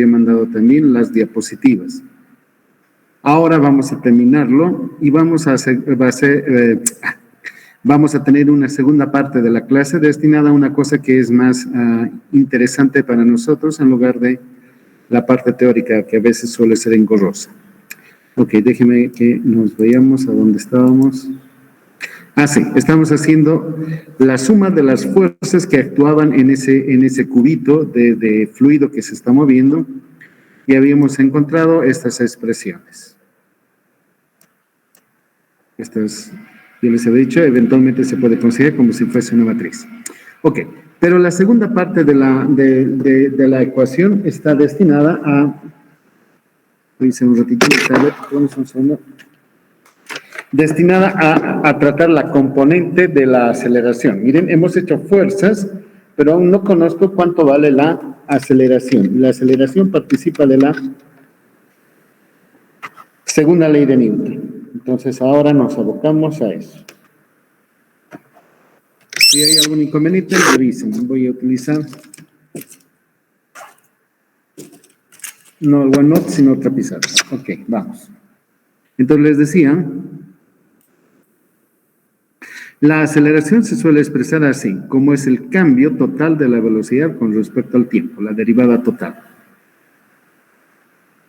mandado también las diapositivas. Ahora vamos a terminarlo y vamos a tener una segunda parte de la clase destinada a una cosa que es más interesante para nosotros en lugar de la parte teórica que a veces suele ser engorrosa. Ok, déjenme que nos veamos a dónde estábamos. Sí, estamos haciendo la suma de las fuerzas que actuaban en ese cubito de fluido que se está moviendo y habíamos encontrado estas expresiones. Estas, yo les había dicho, eventualmente se puede considerar como si fuese una matriz. Ok, pero la segunda parte de la ecuación está destinada a... Hice un ratito de tablet, ponemos un segundo. Destinada a tratar la componente de la aceleración. Miren, hemos hecho fuerzas, pero aún no conozco cuánto vale la aceleración. La aceleración participa de la segunda ley de Newton. Entonces, ahora nos abocamos a eso. Si hay algún inconveniente, revisen. Voy a utilizar no el OneNote, sino otra pizarra. Ok, vamos. Entonces, les decía... La aceleración se suele expresar así, como es el cambio total de la velocidad con respecto al tiempo, la derivada total.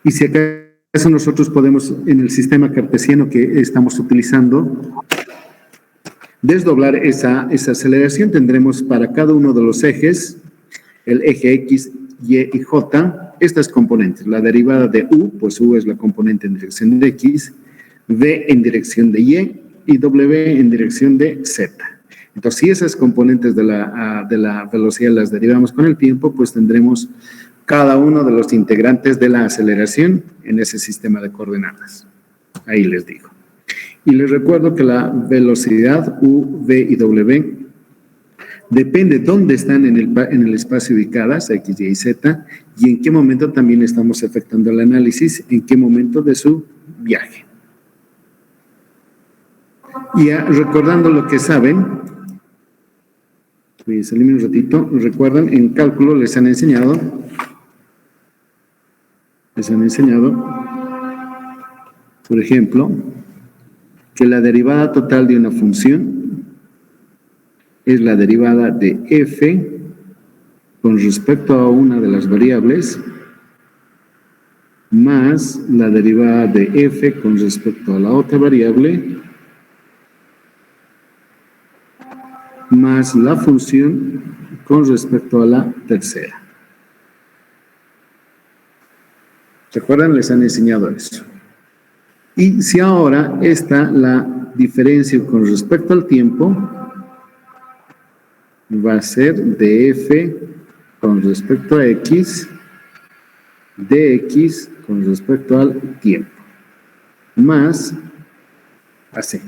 Y si acaso nosotros podemos, en el sistema cartesiano que estamos utilizando, desdoblar esa aceleración, tendremos para cada uno de los ejes, el eje X, Y y J, estas componentes. La derivada de U, pues U es la componente en dirección de X, V en dirección de Y, y W en dirección de Z. Entonces, si esas componentes de la velocidad las derivamos con el tiempo, pues tendremos cada uno de los integrantes de la aceleración en ese sistema de coordenadas. Ahí les digo. Y les recuerdo que la velocidad U, V y W depende de dónde están en el espacio ubicadas, X, Y y Z, y en qué momento también estamos efectuando el análisis, en qué momento de su viaje. Y recordando lo que saben, voy a salirme un ratito, recuerdan, en cálculo les han enseñado, por ejemplo, que la derivada total de una función es la derivada de f con respecto a una de las variables más la derivada de f con respecto a la otra variable más la función con respecto a la tercera. ¿Recuerdan? Les han enseñado eso. Y si ahora la diferencia con respecto al tiempo va a ser df con respecto a x, dx con respecto al tiempo, más así.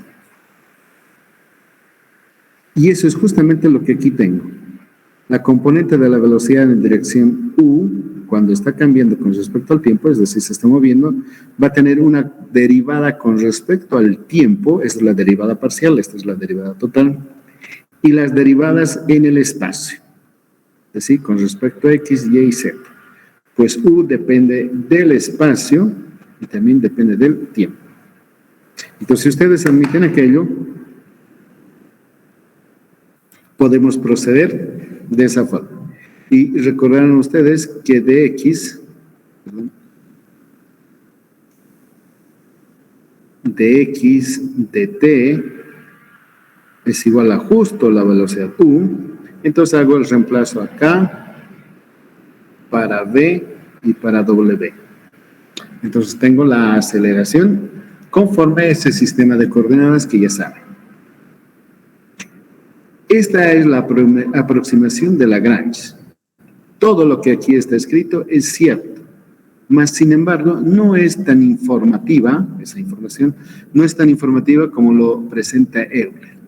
Y eso es justamente lo que aquí tengo. La componente de la velocidad en dirección U, cuando está cambiando con respecto al tiempo, es decir, se está moviendo, va a tener una derivada con respecto al tiempo, esta es la derivada parcial, esta es la derivada total, y las derivadas en el espacio, es decir, con respecto a X, Y y Z. Pues U depende del espacio y también depende del tiempo. Entonces, si ustedes admiten aquello, podemos proceder de esa forma. Y recordarán ustedes que dx dt es igual a justo la velocidad u. Entonces hago el reemplazo acá para v y para w. Entonces tengo la aceleración conforme a ese sistema de coordenadas que ya saben. Esta es la aproximación de Lagrange. Todo lo que aquí está escrito es cierto, mas sin embargo no es tan informativa, esa información no es tan informativa como lo presenta Euler.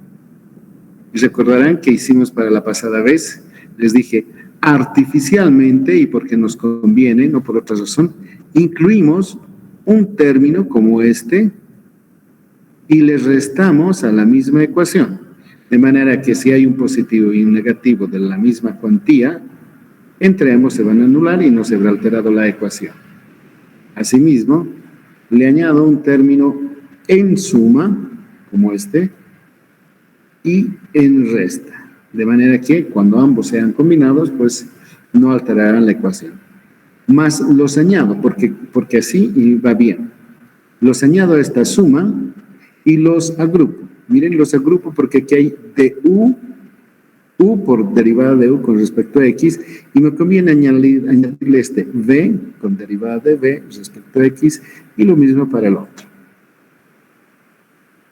Recordarán que hicimos para la pasada vez, les dije, artificialmente y porque nos conviene, no por otra razón, incluimos un término como este y le restamos a la misma ecuación. De manera que si hay un positivo y un negativo de la misma cuantía, entre ambos se van a anular y no se habrá alterado la ecuación. Asimismo, le añado un término en suma, como este, y en resta, de manera que cuando ambos sean combinados, pues no alterarán la ecuación. Más los añado, porque así va bien. Los añado a esta suma y los agrupo. Miren, los agrupo porque aquí hay du, u por derivada de u con respecto a x, y me conviene añadirle este v con derivada de v respecto a x, y lo mismo para el otro.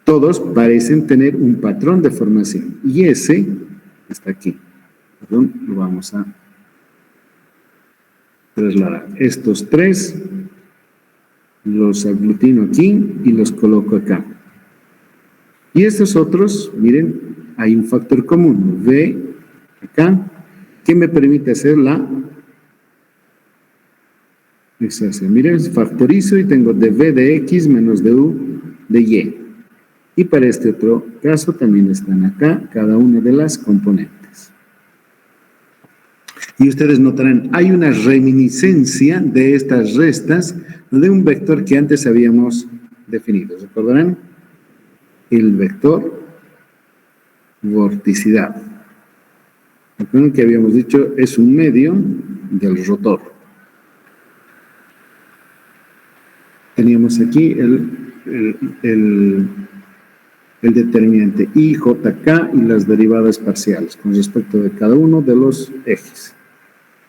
Todos parecen tener un patrón de formación, y ese está aquí. Perdón, lo vamos a trasladar. Estos tres los aglutino aquí y los coloco acá. Y estos otros, miren, hay un factor común, v acá, que me permite hacer la extracción. Miren, factorizo y tengo dv de x menos du de y. Y para este otro caso también están acá cada una de las componentes. Y ustedes notarán, hay una reminiscencia de estas restas de un vector que antes habíamos definido. ¿Recordarán? El vector vorticidad. Recuerden que habíamos dicho es un medio del rotor. Teníamos aquí el determinante I, J, K y las derivadas parciales con respecto de cada uno de los ejes.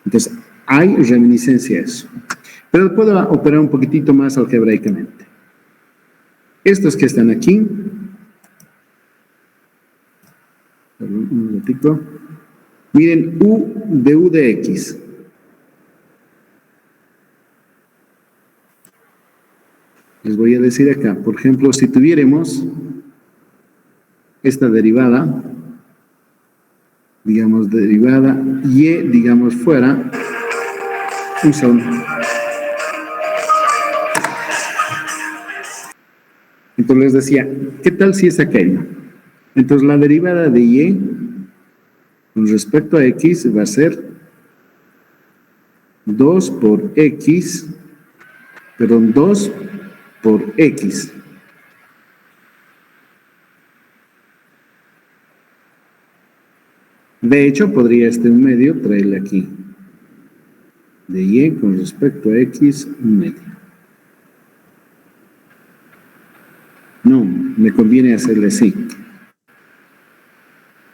Entonces, hay reminiscencia a eso. Pero puedo operar un poquitito más algebraicamente. Estos que están aquí, un ratito, miren, u de x. Les voy a decir acá, por ejemplo, si tuviéramos esta derivada, digamos derivada y, digamos, fuera un segundo. Entonces les decía, ¿qué tal si es aquello? Entonces la derivada de y con respecto a x va a ser 2 por x, perdón, 2 por x. De hecho, podría un medio traerle aquí. De y con respecto a x, un medio. No, me conviene hacerle así.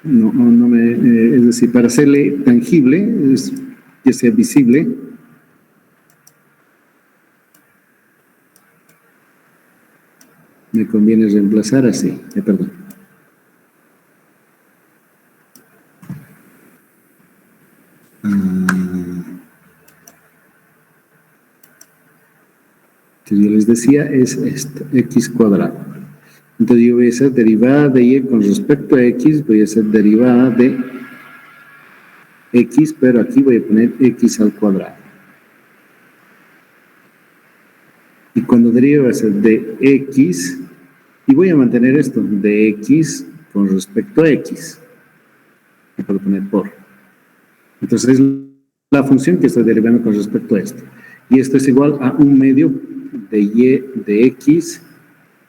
Es decir, para hacerle tangible, que sea visible, me conviene reemplazar así, perdón. Entonces yo les decía, es esto, x cuadrado. Entonces yo voy a hacer derivada de y con respecto a x, voy a hacer derivada de x, pero aquí voy a poner x al cuadrado. Y cuando derive va a ser de x, y voy a mantener esto, de x con respecto a x. Y puedo poner por. Entonces es la función que estoy derivando con respecto a esto. Y esto es igual a un medio de y de x,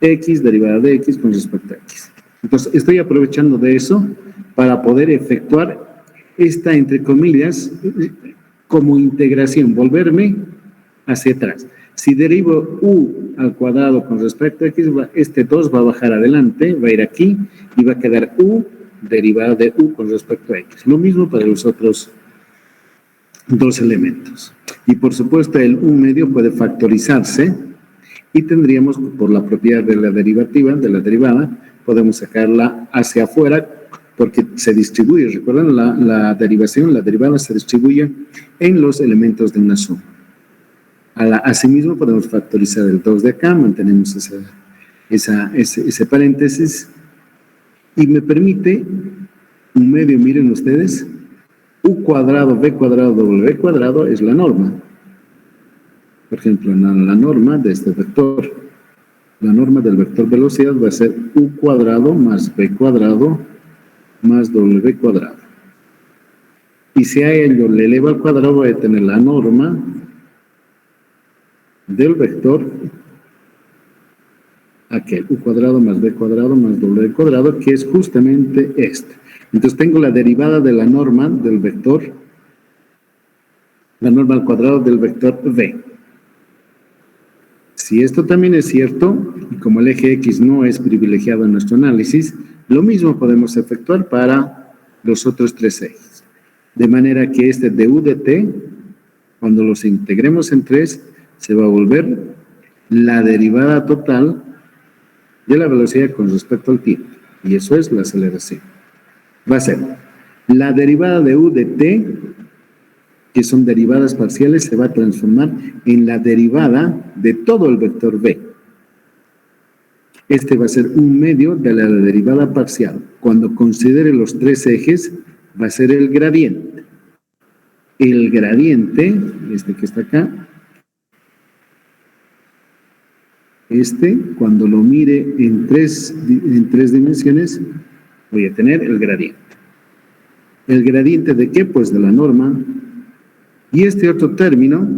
x derivada de x con respecto a x. Entonces estoy aprovechando de eso para poder efectuar esta, entre comillas, como integración, volverme hacia atrás. Si derivo u al cuadrado con respecto a x, este 2 va a bajar adelante, va a ir aquí y va a quedar u derivada de u con respecto a x. Lo mismo para los otros dos elementos. Y por supuesto el u medio puede factorizarse y tendríamos, por la propiedad de la derivativa, de la derivada, podemos sacarla hacia afuera porque se distribuye. Recuerden, la derivación, la derivada se distribuye en los elementos de una suma. Asimismo podemos factorizar el 2 de acá, mantenemos ese paréntesis y me permite un medio, miren ustedes, u cuadrado, b cuadrado, w cuadrado es la norma. Por ejemplo, la norma de este vector, la norma del vector velocidad va a ser u cuadrado más b cuadrado más w cuadrado. Y si a ello le elevo al cuadrado, voy a tener la norma del vector aquel, u cuadrado más b cuadrado más w cuadrado, que es justamente este. Entonces tengo la derivada de la norma del vector, la norma al cuadrado del vector v. Si esto también es cierto, y como el eje X no es privilegiado en nuestro análisis, lo mismo podemos efectuar para los otros tres ejes. De manera que este du de t, cuando los integremos en 3, se va a volver la derivada total de la velocidad con respecto al tiempo. Y eso es la aceleración. Va a ser la derivada de u de t, que son derivadas parciales, se va a transformar en la derivada de todo el vector v. Este va a ser un medio de la derivada parcial. Cuando considere los tres ejes, va a ser el gradiente. El gradiente, este que está acá, cuando lo mire en tres dimensiones, voy a tener el gradiente. ¿El gradiente de qué? Pues de la norma. Y este otro término,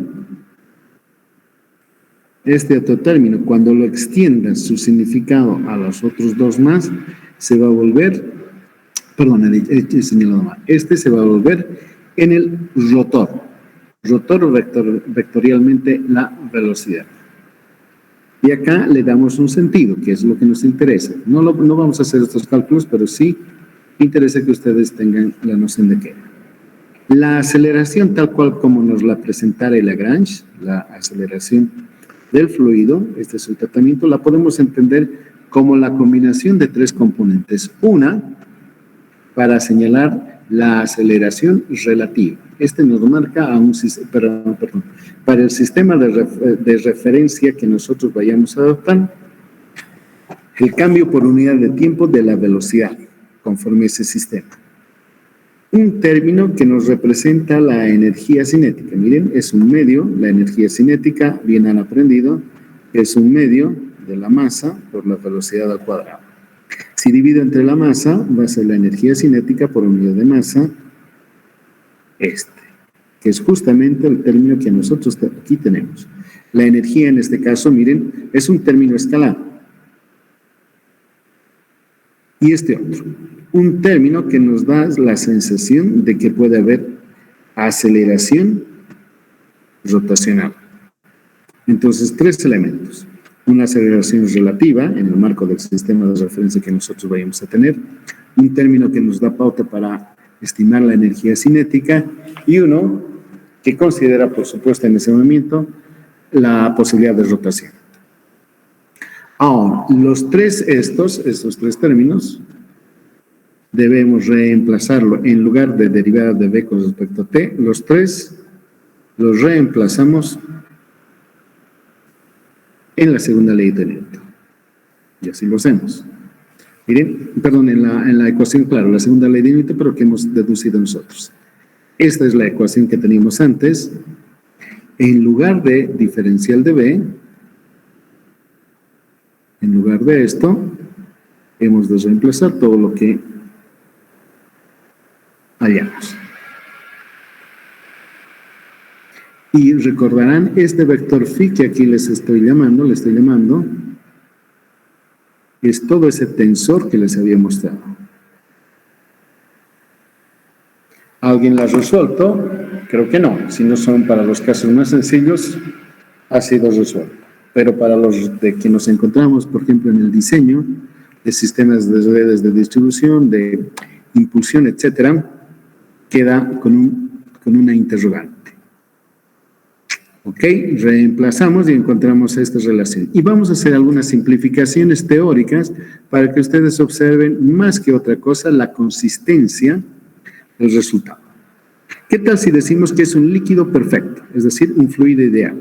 cuando lo extienda su significado a los otros dos más, se va a volver, perdón, he señalado mal, se va a volver en el rotor vectorialmente la velocidad. Y acá le damos un sentido, que es lo que nos interesa. No vamos a hacer estos cálculos, pero sí interesa que ustedes tengan la noción de qué. La aceleración tal cual como nos la presentara Lagrange, la aceleración del fluido, este es su tratamiento, la podemos entender como la combinación de tres componentes. Una, para señalar la aceleración relativa. Nos marca a un para el sistema de referencia que nosotros vayamos a adoptar, el cambio por unidad de tiempo de la velocidad conforme ese sistema. Un término que nos representa la energía cinética. Miren, es un medio, la energía cinética, bien han aprendido, es un medio de la masa por la velocidad al cuadrado. Si divido entre la masa, va a ser la energía cinética por unidad de masa, que es justamente el término que nosotros aquí tenemos. La energía en este caso, miren, es un término escalar. Y otro, un término que nos da la sensación de que puede haber aceleración rotacional. Entonces, tres elementos. Una aceleración relativa en el marco del sistema de referencia que nosotros vayamos a tener, un término que nos da pauta para estimar la energía cinética y uno que considera, por supuesto, en ese momento, la posibilidad de rotación. Ahora, estos tres términos, debemos reemplazarlo en lugar de derivada de b con respecto a t, los tres los reemplazamos en la segunda ley de Newton. Y así lo hacemos. Miren, perdón, en la ecuación, claro, la segunda ley de Newton, pero que hemos deducido nosotros. Esta es la ecuación que teníamos antes. En lugar de diferencial de b, en lugar de esto, hemos de reemplazar todo lo que hallamos. Y recordarán este vector phi que aquí le estoy llamando, es todo ese tensor que les había mostrado. ¿Alguien la ha resuelto? Creo que no. Si no son para los casos más sencillos, ha sido resuelto. Pero para los de que nos encontramos, por ejemplo, en el diseño de sistemas de redes de distribución, de impulsión, etcétera, queda con una interrogante. Ok, reemplazamos y encontramos esta relación. Y vamos a hacer algunas simplificaciones teóricas para que ustedes observen más que otra cosa la consistencia del resultado. ¿Qué tal si decimos que es un líquido perfecto? Es decir, un fluido ideal.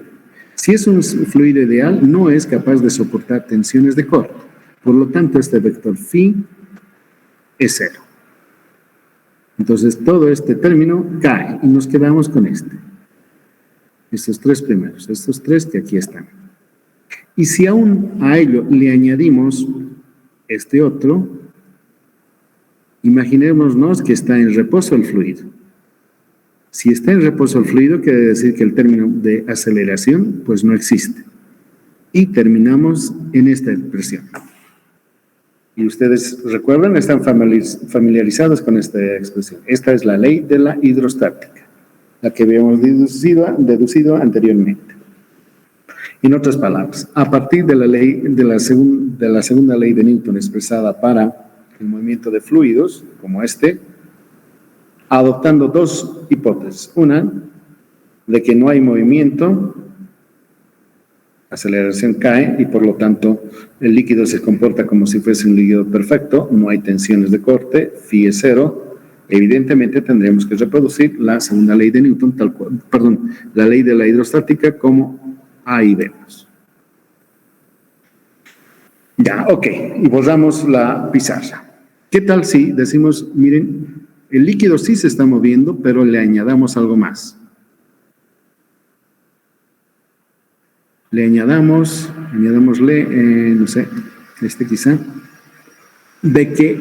Si es un fluido ideal, no es capaz de soportar tensiones de corte. Por lo tanto, este vector phi es 0. Entonces, todo este término cae y nos quedamos con estos tres primeros, estos tres que aquí están. Y si aún a ello le añadimos este otro, imaginémonos que está en reposo el fluido. Si está en reposo el fluido, quiere decir que el término de aceleración pues no existe. Y terminamos en esta expresión. Y ustedes recuerdan, están familiarizados con esta expresión. Esta es la ley de la hidrostática, la que habíamos deducido anteriormente. En otras palabras, a partir de la ley de la segunda ley de Newton expresada para el movimiento de fluidos, como este, adoptando dos hipótesis. Una, de que no hay movimiento, aceleración cae y por lo tanto el líquido se comporta como si fuese un líquido perfecto, no hay tensiones de corte, phi es cero. Evidentemente tendremos que reproducir la segunda ley de Newton, la ley de la hidrostática como ahí vemos. Ya, ok, y borramos la pizarra. ¿Qué tal si decimos, miren, el líquido sí se está moviendo, pero le añadamos algo más? Le añadámosle, no sé, quizá, de que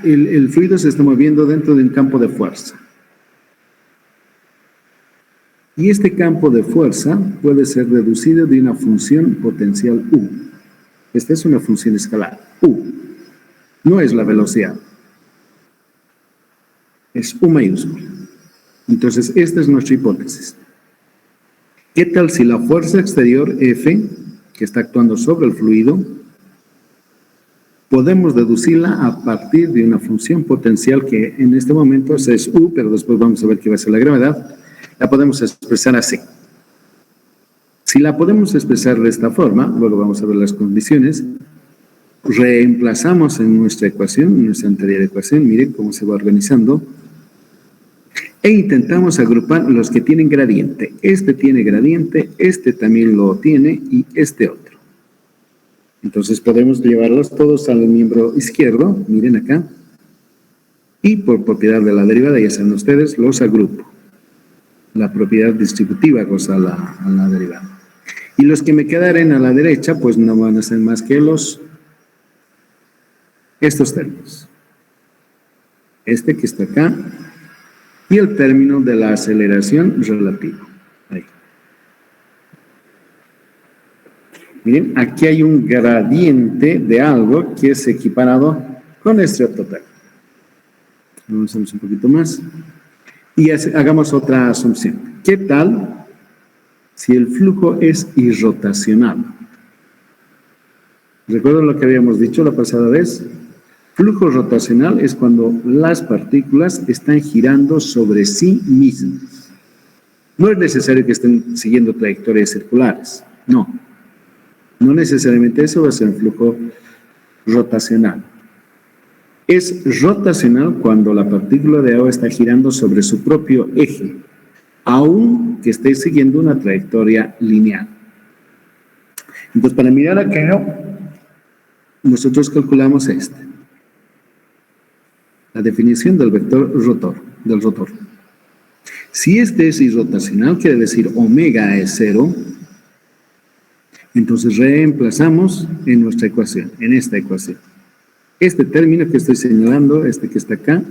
el fluido se está moviendo dentro de un campo de fuerza. Y este campo de fuerza puede ser deducido de una función potencial U. Esta es una función escalar, U. No es la velocidad. Es U mayúscula. Entonces, esta es nuestra hipótesis. ¿Qué tal si la fuerza exterior F, que está actuando sobre el fluido, podemos deducirla a partir de una función potencial que en este momento es U, pero después vamos a ver qué va a ser la gravedad, la podemos expresar así. Si la podemos expresar de esta forma, luego vamos a ver las condiciones, reemplazamos en nuestra ecuación, en nuestra anterior ecuación, miren cómo se va organizando, e intentamos agrupar los que tienen gradiente. Este tiene gradiente, este también lo tiene y este otro. Entonces podemos llevarlos todos al miembro izquierdo, miren acá, y por propiedad de la derivada, ya saben ustedes, los agrupo. La propiedad distributiva goza a la derivada. Y los que me quedaren a la derecha, pues no van a ser más que estos términos. Este que está acá, y el término de la aceleración relativa. Ahí. Miren, aquí hay un gradiente de algo que es equiparado con este otro término. Avancemos un poquito más. Y hagamos otra asunción. ¿Qué tal si el flujo es irrotacional? ¿Recuerdan lo que habíamos dicho la pasada vez? Flujo rotacional es cuando las partículas están girando sobre sí mismas. No es necesario que estén siguiendo trayectorias circulares, no. No necesariamente eso va a ser un flujo rotacional. Es rotacional cuando la partícula de agua está girando sobre su propio eje, aun que esté siguiendo una trayectoria lineal. Entonces, para mirar aquello, nosotros calculamos la definición del vector del rotor. Si este es irrotacional, quiere decir omega es 0, entonces reemplazamos en nuestra ecuación, en esta ecuación. Este término que estoy señalando, este que está acá,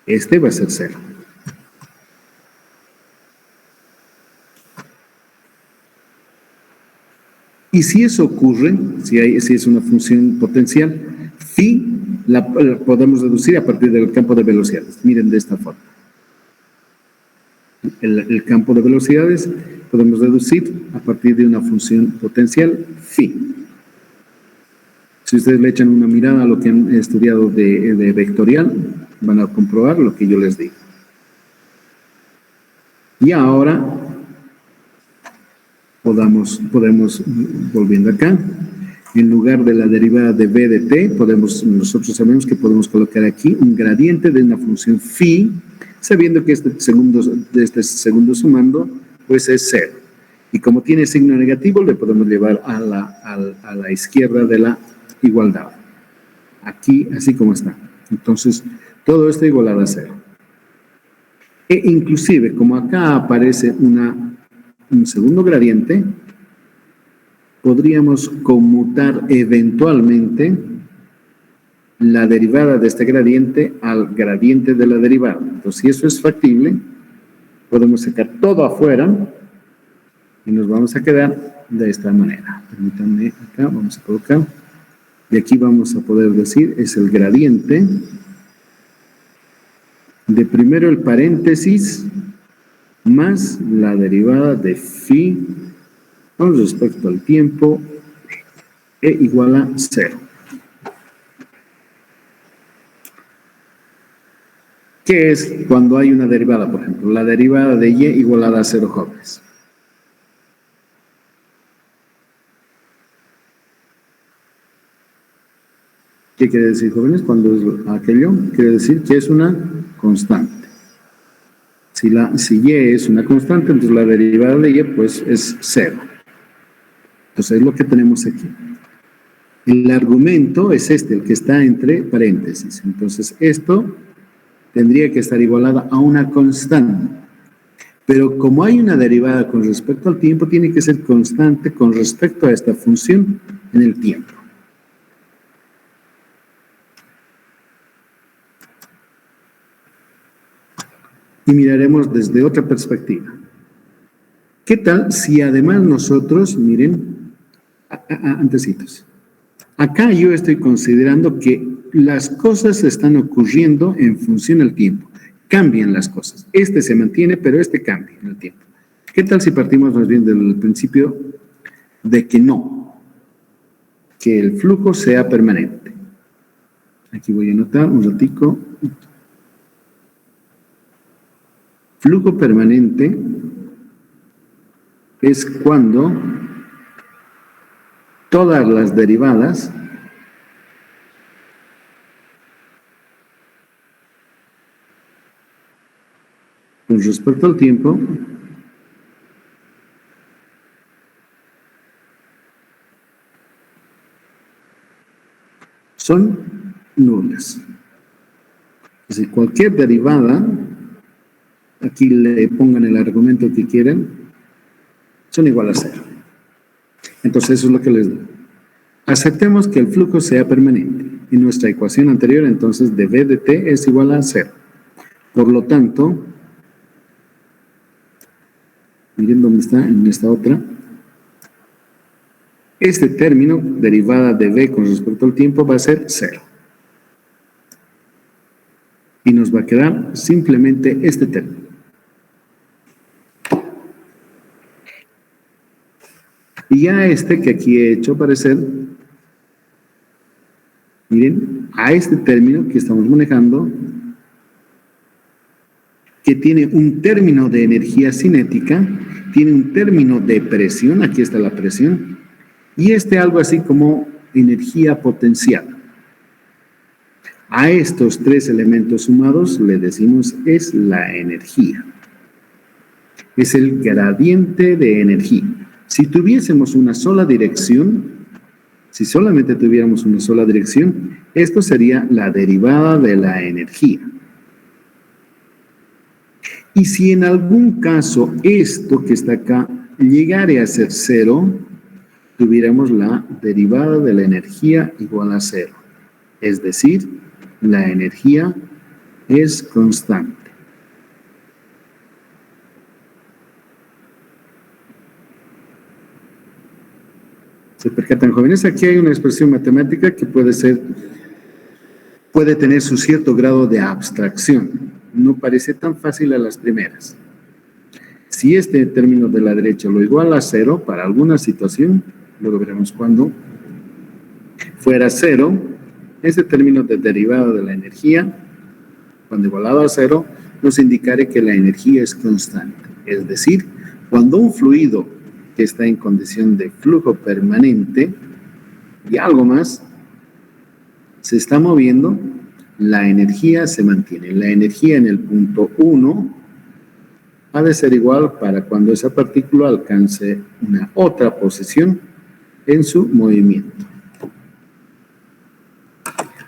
este va a ser 0. Y si eso ocurre, si es una función potencial, phi la podemos deducir a partir del campo de velocidades. Miren de esta forma. El campo de velocidades podemos deducir a partir de una función potencial phi. Si ustedes le echan una mirada a lo que han estudiado de vectorial, van a comprobar lo que yo les digo. Y ahora podemos, volviendo acá, en lugar de la derivada de b de t, nosotros sabemos que podemos colocar aquí un gradiente de una función phi, sabiendo que este segundo sumando, pues es 0. Y como tiene signo negativo, le podemos llevar a la izquierda de la igualdad. Aquí, así como está. Entonces, todo esto igualado a 0. E inclusive, como acá aparece un segundo gradiente, podríamos conmutar eventualmente la derivada de este gradiente al gradiente de la derivada. Entonces, si eso es factible, podemos sacar todo afuera y nos vamos a quedar de esta manera. Permítanme acá, vamos a colocar. Y aquí vamos a poder decir, es el gradiente de primero el paréntesis más la derivada de phi con respecto al tiempo e igual a 0. ¿Qué es cuando hay una derivada, por ejemplo? La derivada de y igualada a 0, jóvenes. ¿Qué quiere decir, jóvenes? Cuando es aquello, quiere decir que es una constante. Si y es una constante, entonces la derivada de y pues es 0. Entonces es lo que tenemos aquí. El argumento es este, el que está entre paréntesis. Entonces esto tendría que estar igualada a una constante. Pero como hay una derivada con respecto al tiempo, tiene que ser constante con respecto a esta función en el tiempo. Y miraremos desde otra perspectiva. ¿Qué tal si además nosotros, miren, antecitos, acá yo estoy considerando que las cosas están ocurriendo en función del tiempo, cambian las cosas. Este se mantiene, pero este cambia en el tiempo. ¿Qué tal si partimos más bien del principio de que no, que el flujo sea permanente? Aquí voy a anotar un ratico. Flujo permanente es cuando todas las derivadas con respecto al tiempo son nulas. Es decir, cualquier derivada, aquí le pongan el argumento que quieran, son igual a 0. Entonces eso es lo que les digo. Aceptemos que el flujo sea permanente. En nuestra ecuación anterior, entonces, de v de t es igual a 0. Por lo tanto, miren dónde está, en esta otra. Este término, derivada de v con respecto al tiempo, va a ser 0. Y nos va a quedar simplemente este término. Y ya este que aquí he hecho aparecer, miren, a este término que estamos manejando, que tiene un término de energía cinética, tiene un término de presión, aquí está la presión, y algo así como energía potencial. A estos tres elementos sumados le decimos es la energía. Es el gradiente de energía. Si tuviésemos una sola dirección, si solamente tuviéramos una sola dirección, esto sería la derivada de la energía. Y si en algún caso esto que está acá llegara a ser 0, tuviéramos la derivada de la energía igual a 0. Es decir, la energía es constante. ¿Se percatan, jóvenes? Aquí hay una expresión matemática que puede tener su cierto grado de abstracción. No parece tan fácil a las primeras. Si este término de la derecha lo iguala a 0 para alguna situación, luego veremos cuándo, fuera 0, este término de derivada de la energía, cuando igualado a 0, nos indicará que la energía es constante. Es decir, cuando un fluido que está en condición de flujo permanente y algo más se está moviendo, la energía se mantiene. La energía en el punto 1 ha de ser igual para cuando esa partícula alcance una otra posición en su movimiento.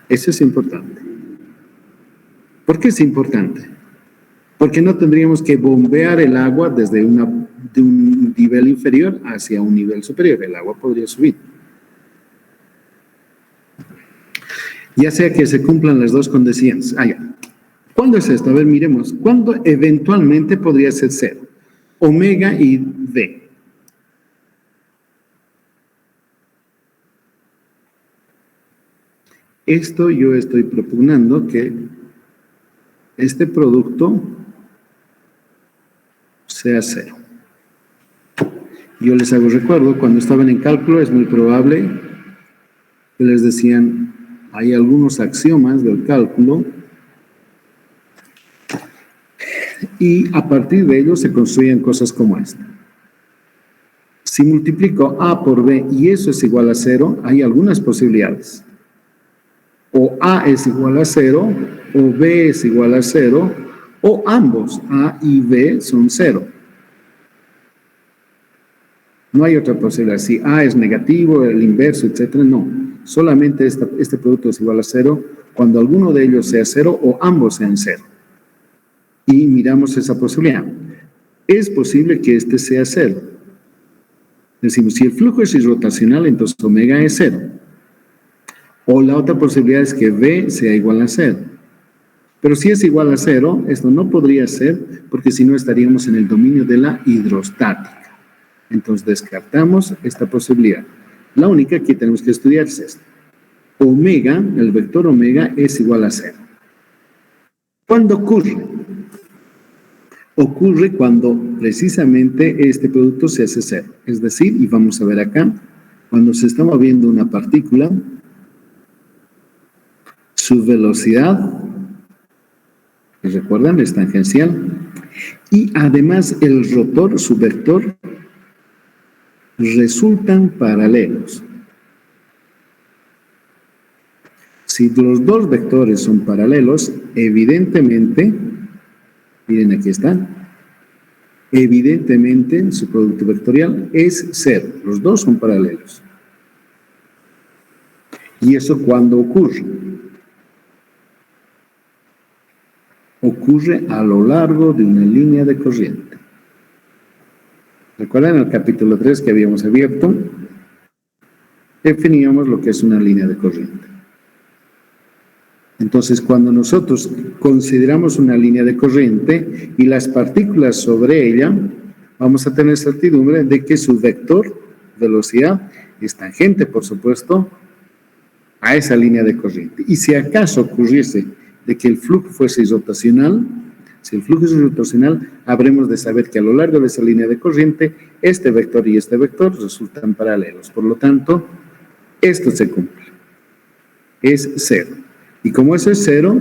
Eso es importante. ¿Por qué es importante? Porque no tendríamos que bombear el agua desde de un nivel inferior hacia un nivel superior. El agua podría subir. Ya sea que se cumplan las dos condiciones. Ah, ya. ¿Cuándo es esto? A ver, miremos. ¿Cuándo eventualmente podría ser cero? Omega y V. Esto yo estoy propugnando que este producto sea cero. Yo les hago recuerdo, cuando estaban en cálculo es muy probable que les decían, hay algunos axiomas del cálculo y a partir de ellos se construyen cosas como esta. Si multiplico A por B y eso es igual a cero, hay algunas posibilidades. O A es igual a cero, o B es igual a cero, o ambos, A y B, son cero. No hay otra posibilidad. Si A es negativo, el inverso, etcétera, no. Solamente este producto es igual a cero cuando alguno de ellos sea cero o ambos sean cero. Y miramos esa posibilidad. Es posible que este sea cero. Decimos, si el flujo es irrotacional, entonces omega es cero. O la otra posibilidad es que V sea igual a cero. Pero si es igual a cero, esto no podría ser, porque si no estaríamos en el dominio de la hidrostática. Entonces descartamos esta posibilidad. La única que tenemos que estudiar es esta. Omega, el vector omega, es igual a cero. ¿Cuándo ocurre? Ocurre cuando precisamente este producto se hace cero. Es decir, y vamos a ver acá, cuando se está moviendo una partícula, su velocidad, ¿recuerdan? Es tangencial. Y además el rotor, su vector, resultan paralelos. Si los dos vectores son paralelos, evidentemente, miren aquí están, evidentemente su producto vectorial es cero. Los dos son paralelos. ¿Y eso cuándo ocurre? Ocurre a lo largo de una línea de corriente. ¿Recuerdan el capítulo 3 que habíamos abierto? Definíamos lo que es una línea de corriente. Entonces, cuando nosotros consideramos una línea de corriente y las partículas sobre ella, vamos a tener certidumbre de que su vector, velocidad, es tangente, por supuesto, a esa línea de corriente. Y si acaso ocurriese de que el flujo fuese rotacional, si el flujo es rotacional, habremos de saber que a lo largo de esa línea de corriente, este vector y este vector resultan paralelos. Por lo tanto, esto se cumple. Es cero. Y como eso es cero,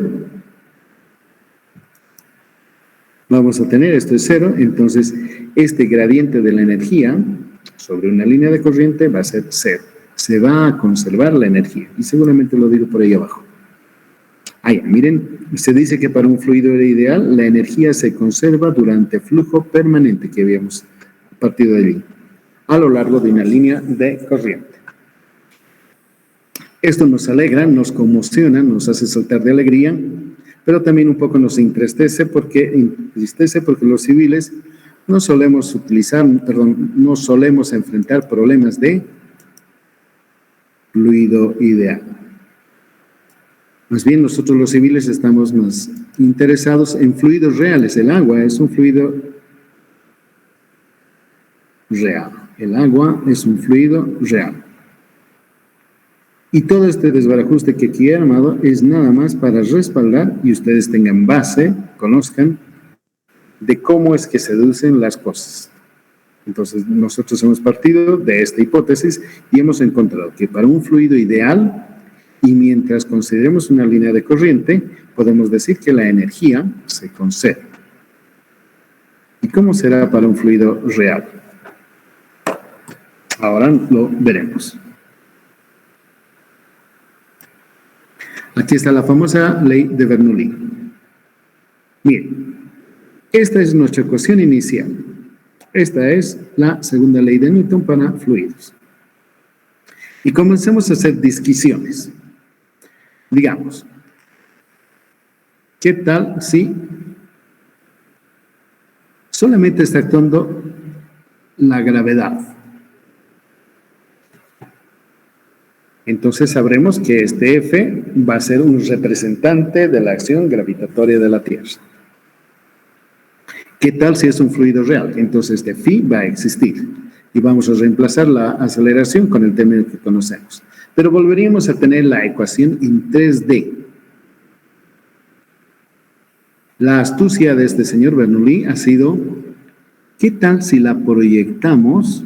vamos a tener, esto es cero, entonces este gradiente de la energía sobre una línea de corriente va a ser cero. Se va a conservar la energía. Y seguramente lo digo por ahí abajo. Ahí, miren, se dice que para un fluido ideal la energía se conserva durante flujo permanente que habíamos partido de ahí, a lo largo de una línea de corriente. Esto nos alegra, nos conmociona, nos hace saltar de alegría, pero también un poco nos entristece porque los civiles no solemos no solemos enfrentar problemas de fluido ideal. Más bien nosotros los civiles estamos más interesados en fluidos reales. El agua es un fluido real. El agua es un fluido real. Y todo este desbarajuste que aquí he armado es nada más para respaldar y ustedes tengan base, conozcan de cómo es que se deducen las cosas. Entonces, nosotros hemos partido de esta hipótesis y hemos encontrado que para un fluido ideal, y mientras consideremos una línea de corriente, podemos decir que la energía se conserva. ¿Y cómo será para un fluido real? Ahora lo veremos. Aquí está la famosa ley de Bernoulli. Miren, esta es nuestra ecuación inicial. Esta es la segunda ley de Newton para fluidos. Y comencemos a hacer disquisiciones. Digamos, ¿qué tal si solamente está actuando la gravedad Entonces sabremos que este F va a ser un representante de la acción gravitatoria de la Tierra. ¿Qué tal si es un fluido real? Entonces este phi va a existir y vamos a reemplazar la aceleración con el término que conocemos. Pero volveríamos a tener la ecuación en 3D. La astucia de este señor Bernoulli ha sido, ¿qué tal si la proyectamos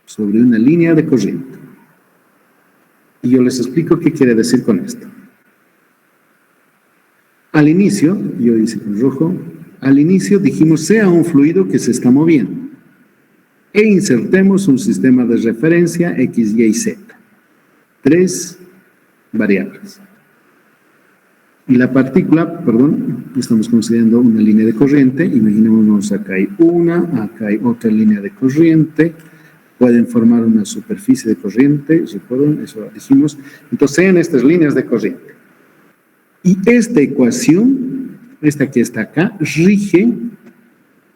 sobre una línea de corriente? Y yo les explico qué quiere decir con esto. Al inicio, yo hice con rojo, al inicio dijimos sea un fluido que se está moviendo e insertemos un sistema de referencia X, Y, Z. 3 variables. Y la partícula, perdón, estamos considerando una línea de corriente. Imaginémonos, acá hay una, acá hay otra línea de corriente. Pueden formar una superficie de corriente, ¿recuerdan? Eso lo dijimos. Entonces, sean estas líneas de corriente. Y esta ecuación, esta que está acá, rige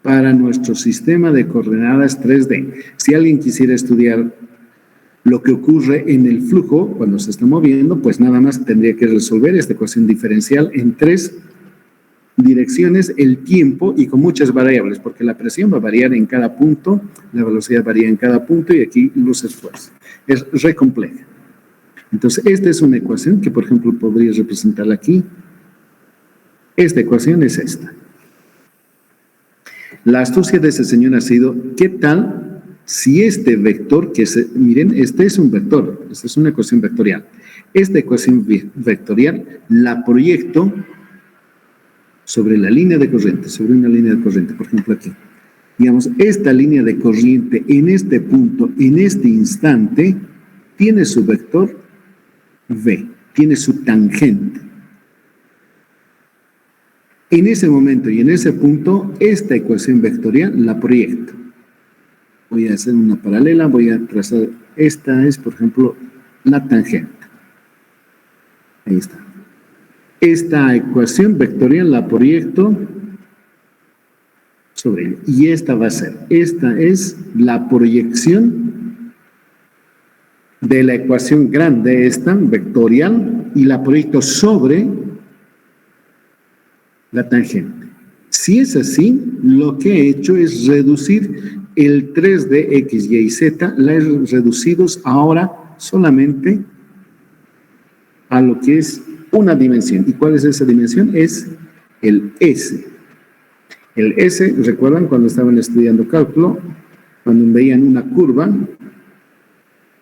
para nuestro sistema de coordenadas 3D. Si alguien quisiera estudiar lo que ocurre en el flujo cuando se está moviendo, pues nada más tendría que resolver esta ecuación diferencial en 3 direcciones, el tiempo y con muchas variables, porque la presión va a variar en cada punto, la velocidad varía en cada punto y aquí los esfuerzos. Es re compleja. Entonces, esta es una ecuación que, por ejemplo, podría representarla aquí. Esta ecuación es esta. La astucia de ese señor ha sido, ¿qué tal si este vector, miren, este es un vector, esta es una ecuación vectorial. Esta ecuación vectorial la proyecto sobre la línea de corriente, sobre una línea de corriente, por ejemplo aquí. Digamos, esta línea de corriente en este punto, en este instante, tiene su vector V, tiene su tangente. En ese momento y en ese punto, esta ecuación vectorial la proyecto. Voy a hacer una paralela, voy a trazar, esta es, por ejemplo, la tangente. Ahí está. Esta ecuación vectorial la proyecto sobre ella. Y esta va a ser, esta es la proyección de la ecuación grande, esta vectorial, y la proyecto sobre la tangente. Si es así, lo que he hecho es reducir el 3D X, Y, Z, la he reducido ahora solamente a lo que es una dimensión. ¿Y cuál es esa dimensión? Es el S. El S, ¿recuerdan cuando estaban estudiando cálculo? Cuando veían una curva,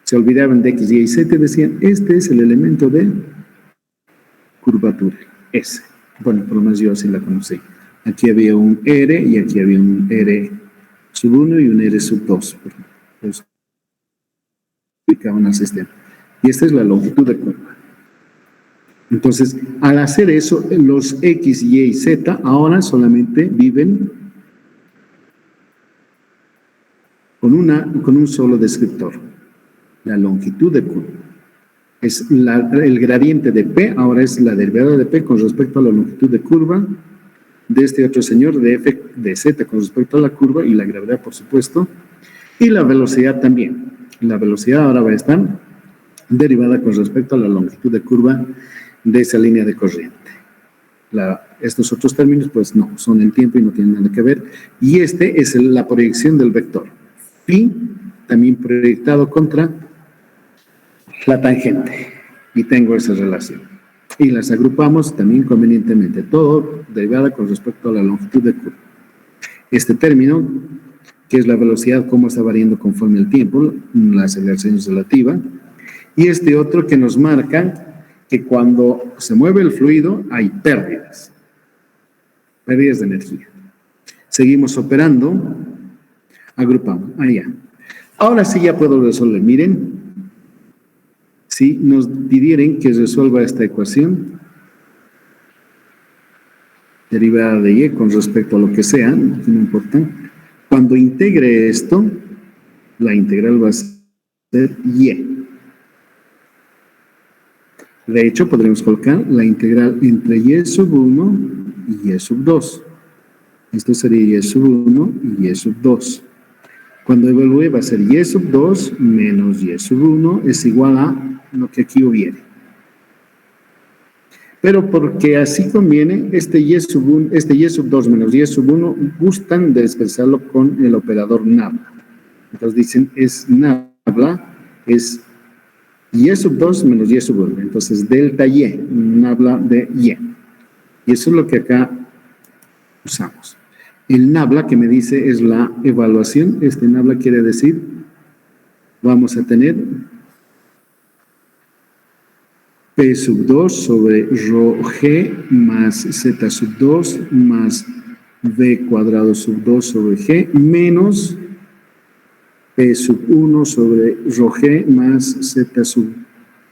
se olvidaban de X, Y, Z y decían, este es el elemento de curvatura, S. Bueno, por lo menos yo así la conocí. Aquí había un R y aquí había un R sub 1 y un R sub 2. Pues, ubicaban al sistema. Y esta es la longitud de curva. Entonces, al hacer eso, los X, Y y Z ahora solamente viven con un solo descriptor, la longitud de curva. Es el gradiente de P, ahora es la derivada de P con respecto a la longitud de curva de este otro señor, de F de Z con respecto a la curva y la gravedad, por supuesto, y la velocidad también. La velocidad ahora va a estar derivada con respecto a la longitud de curva de esa línea de corriente. Estos otros términos, pues no, son el tiempo y no tienen nada que ver. Y este es la proyección del vector. Phi, también proyectado contra la tangente. Y tengo esa relación. Y las agrupamos también convenientemente. Todo derivada con respecto a la longitud de curva. Este término, que es la velocidad, cómo está variando conforme el tiempo, la aceleración relativa. Y este otro que nos marca que cuando se mueve el fluido hay pérdidas de energía. Seguimos operando, agrupamos, allá. Ahora sí ya puedo resolver, miren, si nos pidieran que resuelva esta ecuación, derivada de Y con respecto a lo que sea, no importa, cuando integre esto, la integral va a ser Y. De hecho, podremos colocar la integral entre Y sub 1 y Y sub 2. Esto sería Y sub 1 y Y sub 2. Cuando evalúe va a ser y sub 2 menos y sub 1 es igual a lo que aquí hubiere. Pero porque así conviene, este y sub 2 menos y sub 1 gustan de expresarlo con el operador nabla. Entonces dicen es nabla, es y sub 2 menos y sub 1. Entonces delta y, nabla de y. Y eso es lo que acá usamos. El nabla que me dice es la evaluación. Este nabla quiere decir, vamos a tener P sub 2 sobre rho G más Z sub 2 más V cuadrado sub 2 sobre G menos P sub 1 sobre rho G más Z sub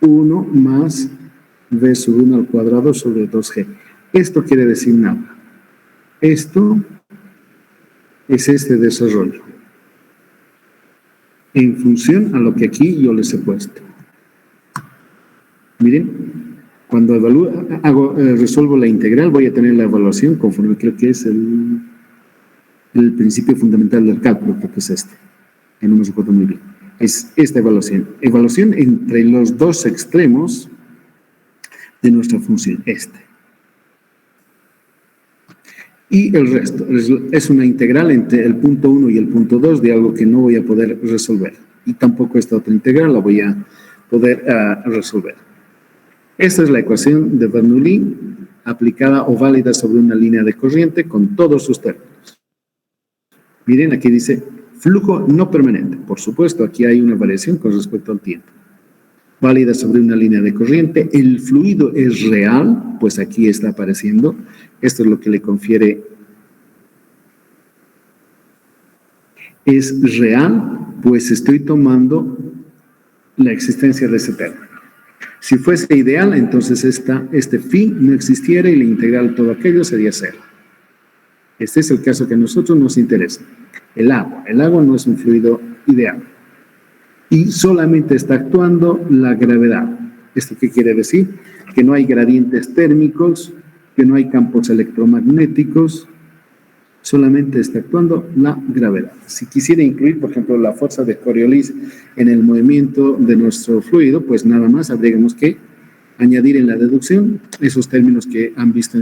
1 más V sub 1 al cuadrado sobre 2G. Esto quiere decir nabla. Esto es este desarrollo en función a lo que aquí yo les he puesto. Miren, cuando resuelvo la integral voy a tener la evaluación conforme creo que es el principio fundamental del cálculo, creo que es este, que no me recuerdo muy bien. Es esta evaluación. Evaluación entre los dos extremos de nuestra función, este. Y el resto es una integral entre el punto 1 y el punto 2 de algo que no voy a poder resolver. Y tampoco esta otra integral la voy a poder resolver. Esta es la ecuación de Bernoulli aplicada o válida sobre una línea de corriente con todos sus términos. Miren, aquí dice flujo no permanente. Por supuesto, aquí hay una variación con respecto al tiempo. Válida sobre una línea de corriente. El fluido es real, pues aquí está apareciendo. Esto es lo que le confiere. Es real, pues estoy tomando la existencia de ese término. Si fuese ideal, entonces este phi no existiera y la integral todo aquello sería cero. Este es el caso que a nosotros nos interesa. El agua. El agua no es un fluido ideal. Y solamente está actuando la gravedad. ¿Esto qué quiere decir? Que no hay gradientes térmicos, que no hay campos electromagnéticos, solamente está actuando la gravedad. Si quisiera incluir, por ejemplo, la fuerza de Coriolis en el movimiento de nuestro fluido, pues nada más habríamos que añadir en la deducción esos términos que han visto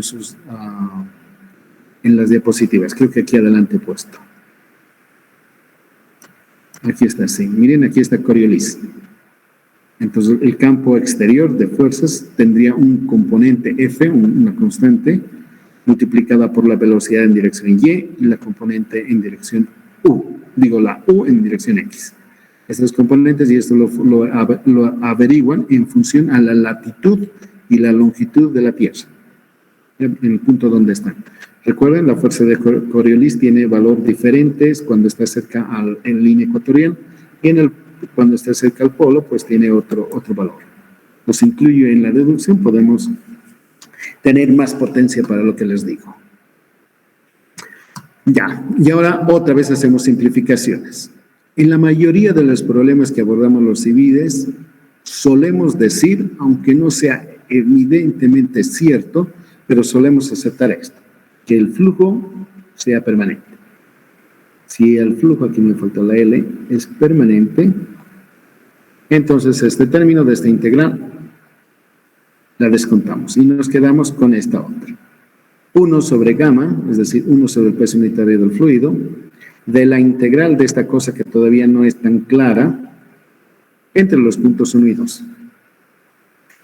en las diapositivas. Creo que aquí adelante he puesto. Aquí está, sí. Miren, aquí está Coriolis. Entonces, el campo exterior de fuerzas tendría un componente F, una constante, multiplicada por la velocidad en dirección Y y la componente en dirección U. Digo, la U en dirección X. Estos componentes, y esto lo averiguan en función a la latitud y la longitud de la Tierra, en el punto donde están. Recuerden, la fuerza de Coriolis tiene valor diferentes cuando está cerca en línea ecuatorial y cuando está cerca al polo, pues tiene otro valor. Los incluyo en la deducción, podemos tener más potencia para lo que les digo. Ya, y ahora otra vez hacemos simplificaciones. En la mayoría de los problemas que abordamos los civiles, solemos decir, aunque no sea evidentemente cierto, pero solemos aceptar esto, que el flujo sea permanente. Si el flujo, aquí me faltó la L, es permanente, entonces este término de esta integral la descontamos y nos quedamos con esta otra. 1 sobre gamma, es decir, 1 sobre el peso unitario del fluido, de la integral de esta cosa que todavía no es tan clara, entre los puntos 1 y 2.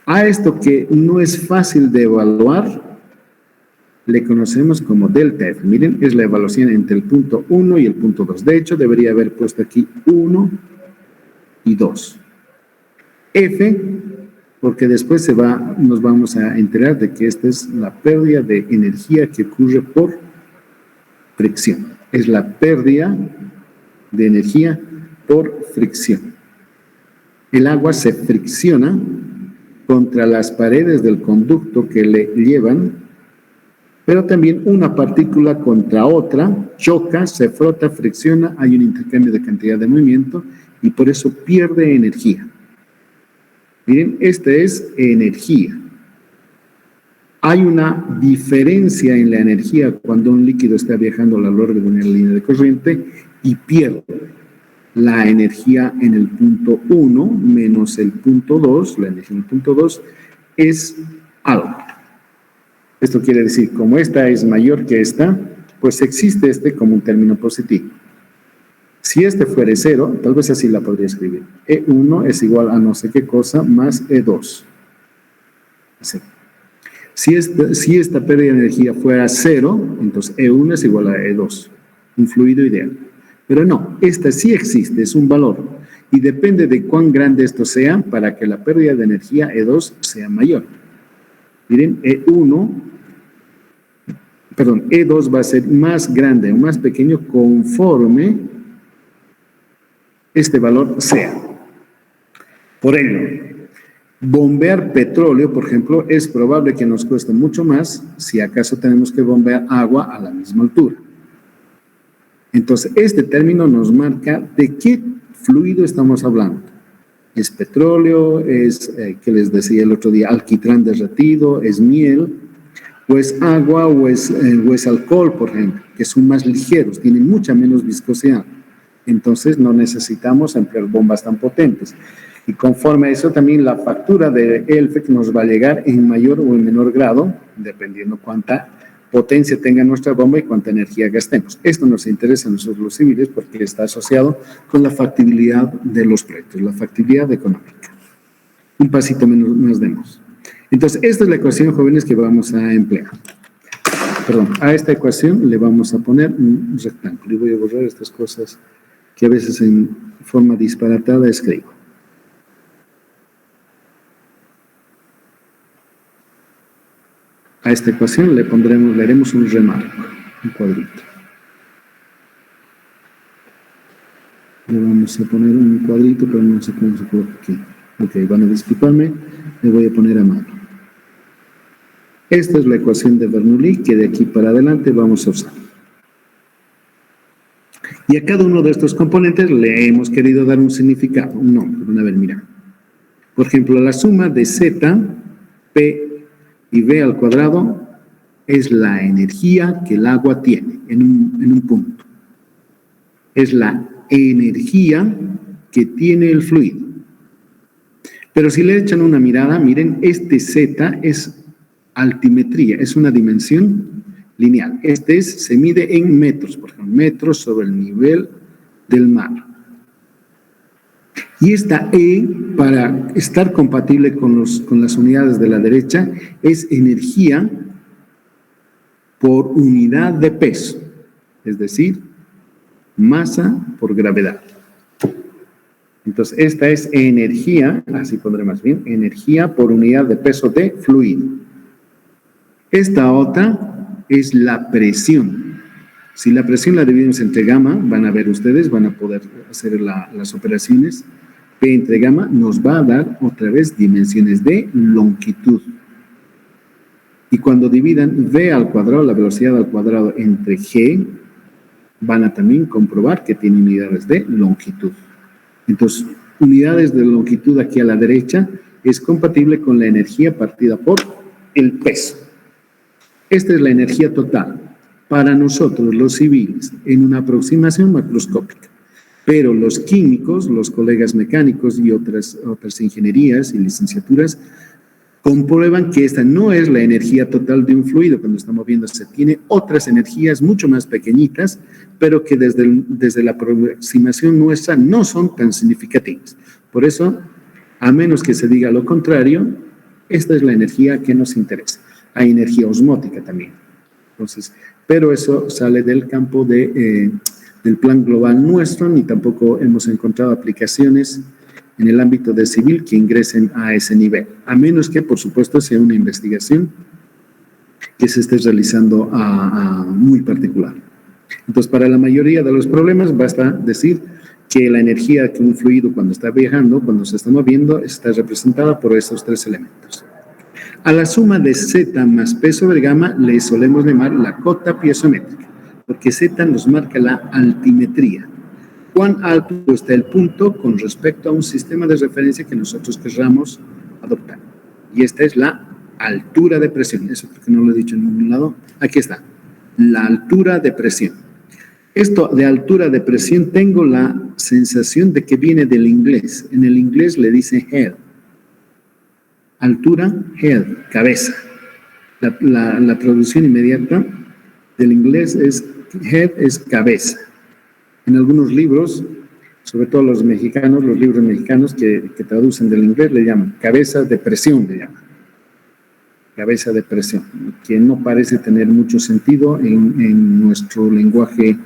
A esto que no es fácil de evaluar, le conocemos como delta F. Miren, es la evaluación entre el punto 1 y el punto 2. De hecho, debería haber puesto aquí 1 y 2. F, porque después nos vamos a enterar de que esta es la pérdida de energía que ocurre por fricción. Es la pérdida de energía por fricción. El agua se fricciona contra las paredes del conducto que le llevan, pero también una partícula contra otra, choca, se frota, fricciona, hay un intercambio de cantidad de movimiento y por eso pierde energía. Miren, esta es energía. Hay una diferencia en la energía cuando un líquido está viajando a lo largo de una línea de corriente y pierde. la energía en el punto 1 menos el punto 2, la energía en el punto 2, es algo. Esto quiere decir, como esta es mayor que esta, pues existe este como un término positivo. Si este fuera 0, tal vez así la podría escribir. E1 es igual a no sé qué cosa más E2. Así. Si esta pérdida de energía fuera 0, entonces E1 es igual a E2. Un fluido ideal. Pero no, esta sí existe, es un valor. Y depende de cuán grande esto sea para que la pérdida de energía E2 sea mayor. Miren, E2 va a ser más grande o más pequeño conforme este valor sea. Por ello, bombear petróleo, por ejemplo, es probable que nos cueste mucho más si acaso tenemos que bombear agua a la misma altura. Entonces, este término nos marca de qué fluido estamos hablando. ¿Es petróleo? ¿Es, que les decía el otro día, alquitrán derretido? ¿Es miel? ¿O es agua? ¿O es alcohol, por ejemplo? Que son más ligeros, tienen mucha menos viscosidad. Entonces, no necesitamos emplear bombas tan potentes. Y conforme a eso, también la factura de ELFEC nos va a llegar en mayor o en menor grado, dependiendo cuánta potencia tenga nuestra bomba y cuánta energía gastemos. Esto nos interesa a nosotros los civiles porque está asociado con la factibilidad de los proyectos, la factibilidad económica. Un pasito menos nos demos. Entonces, esta es la ecuación, jóvenes, que vamos a emplear. Perdón, a esta ecuación le vamos a poner un rectángulo. Y voy a borrar estas cosas que a veces en forma disparatada escribo. A esta ecuación le haremos un remarco, un cuadrito. Le vamos a poner un cuadrito, pero no sé cómo se coloca aquí. Ok, van a disculparme, le voy a poner a mano. Esta es la ecuación de Bernoulli que de aquí para adelante vamos a usar. Y a cada uno de estos componentes le hemos querido dar un significado, un nombre. Van a ver, mira. Por ejemplo, la suma de Z, P y V al cuadrado es la energía que el agua tiene en un punto. Es la energía que tiene el fluido. Pero si le echan una mirada, miren, este Z es altimetría, es una dimensión lineal. Se mide en metros, por ejemplo, metros sobre el nivel del mar. Y esta E, para estar compatible con las unidades de la derecha, es energía por unidad de peso, es decir, masa por gravedad. Entonces, esta es energía, así pondré más bien, energía por unidad de peso de fluido. Esta otra es la presión. Si la presión la dividimos entre gamma, van a ver ustedes, van a poder hacer las operaciones. P entre gamma nos va a dar otra vez dimensiones de longitud. Y cuando dividan V al cuadrado, la velocidad al cuadrado entre G, van a también comprobar que tiene unidades de longitud. Entonces, unidades de longitud aquí a la derecha es compatible con la energía partida por el peso. Esta es la energía total para nosotros, los civiles, en una aproximación macroscópica. Pero los químicos, los colegas mecánicos y otras ingenierías y licenciaturas comprueban que esta no es la energía total de un fluido cuando está moviéndose. Tiene otras energías mucho más pequeñitas, pero que desde la aproximación nuestra no son tan significativas. Por eso, a menos que se diga lo contrario, esta es la energía que nos interesa. Hay energía osmótica también. Entonces, pero eso sale del campo del plan global nuestro, ni tampoco hemos encontrado aplicaciones en el ámbito de civil que ingresen a ese nivel, a menos que, por supuesto, sea una investigación que se esté realizando muy particular. Entonces, para la mayoría de los problemas, basta decir que la energía que un fluido cuando está viajando, cuando se está moviendo, está representada por esos tres elementos. A la suma de Z más P sobre gamma le solemos llamar la cota piezométrica, porque Z nos marca la altimetría. ¿Cuán alto está el punto con respecto a un sistema de referencia que nosotros querramos adoptar? Y esta es la altura de presión. Eso creo que no lo he dicho en ningún lado. Aquí está, la altura de presión. Esto de altura de presión, tengo la sensación de que viene del inglés. En el inglés le dice head. Altura, head, cabeza. La traducción inmediata del inglés es head, es cabeza. En algunos libros, sobre todo los mexicanos, los libros mexicanos que traducen del inglés, le llaman cabeza de presión, le llaman. Cabeza de presión, que no parece tener mucho sentido en nuestro lenguaje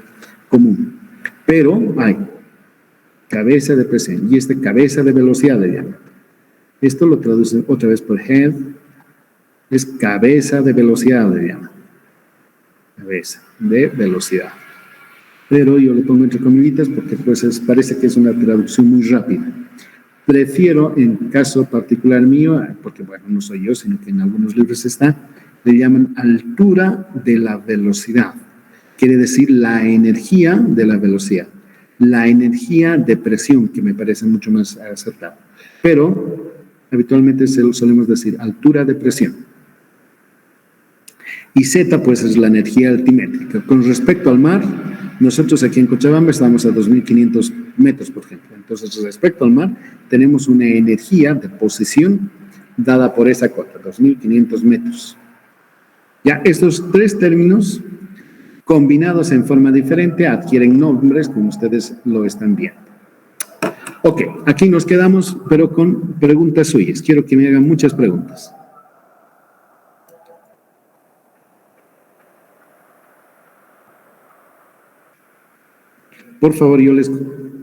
común. Pero hay cabeza de presión y cabeza de velocidad le llaman. Esto lo traducen otra vez por head, es cabeza de velocidad le llaman. Cabeza de velocidad. Pero yo le pongo entre comillitas porque pues parece que es una traducción muy rápida. Prefiero, en caso particular mío, porque bueno, no soy yo, sino que en algunos libros está, le llaman altura de la velocidad. Quiere decir la energía de la velocidad. La energía de presión, que me parece mucho más acertado. Pero habitualmente solemos decir altura de presión. Y Z, pues, es la energía altimétrica. Con respecto al mar, nosotros aquí en Cochabamba estamos a 2.500 metros, por ejemplo. Entonces, respecto al mar, tenemos una energía de posición dada por esa cota, 2.500 metros. Ya, estos tres términos, combinados en forma diferente, adquieren nombres como ustedes lo están viendo. Ok, aquí nos quedamos, pero con preguntas suyas. Quiero que me hagan muchas preguntas. Por favor, yo les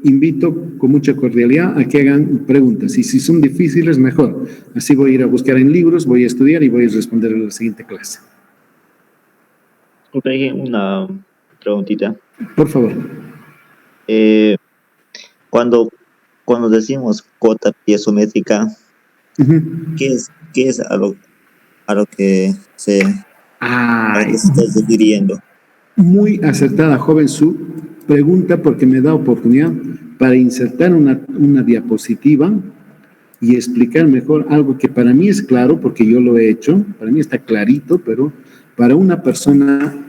invito con mucha cordialidad a que hagan preguntas. Y si son difíciles, mejor. Así voy a ir a buscar en libros, voy a estudiar y voy a responder en la siguiente clase. Ok, una preguntita. Por favor. Cuando decimos cota piezométrica, ¿qué es a lo que se estás refiriendo? Muy acertada, joven, su pregunta, porque me da oportunidad para insertar una diapositiva y explicar mejor algo que para mí es claro, porque yo lo he hecho, para mí está clarito, pero para una persona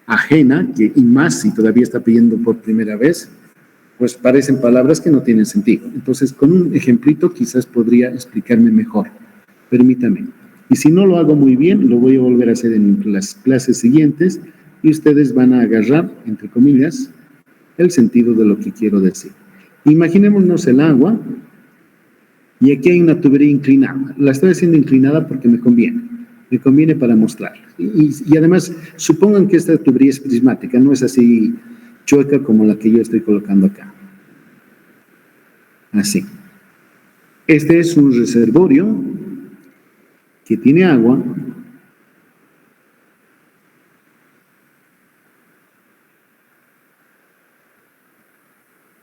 ajena, y más si todavía está pidiendo por primera vez, pues parecen palabras que no tienen sentido. Entonces, con un ejemplito quizás podría explicarme mejor. Permítame. Y si no lo hago muy bien, lo voy a volver a hacer en las clases siguientes y ustedes van a agarrar, entre comillas, el sentido de lo que quiero decir. Imaginémonos el agua y aquí hay una tubería inclinada. La estoy haciendo inclinada porque me conviene para mostrarla. Y además, supongan que esta tubería es prismática, no es así chueca como la que yo estoy colocando acá. Así. Este es un reservorio que tiene agua.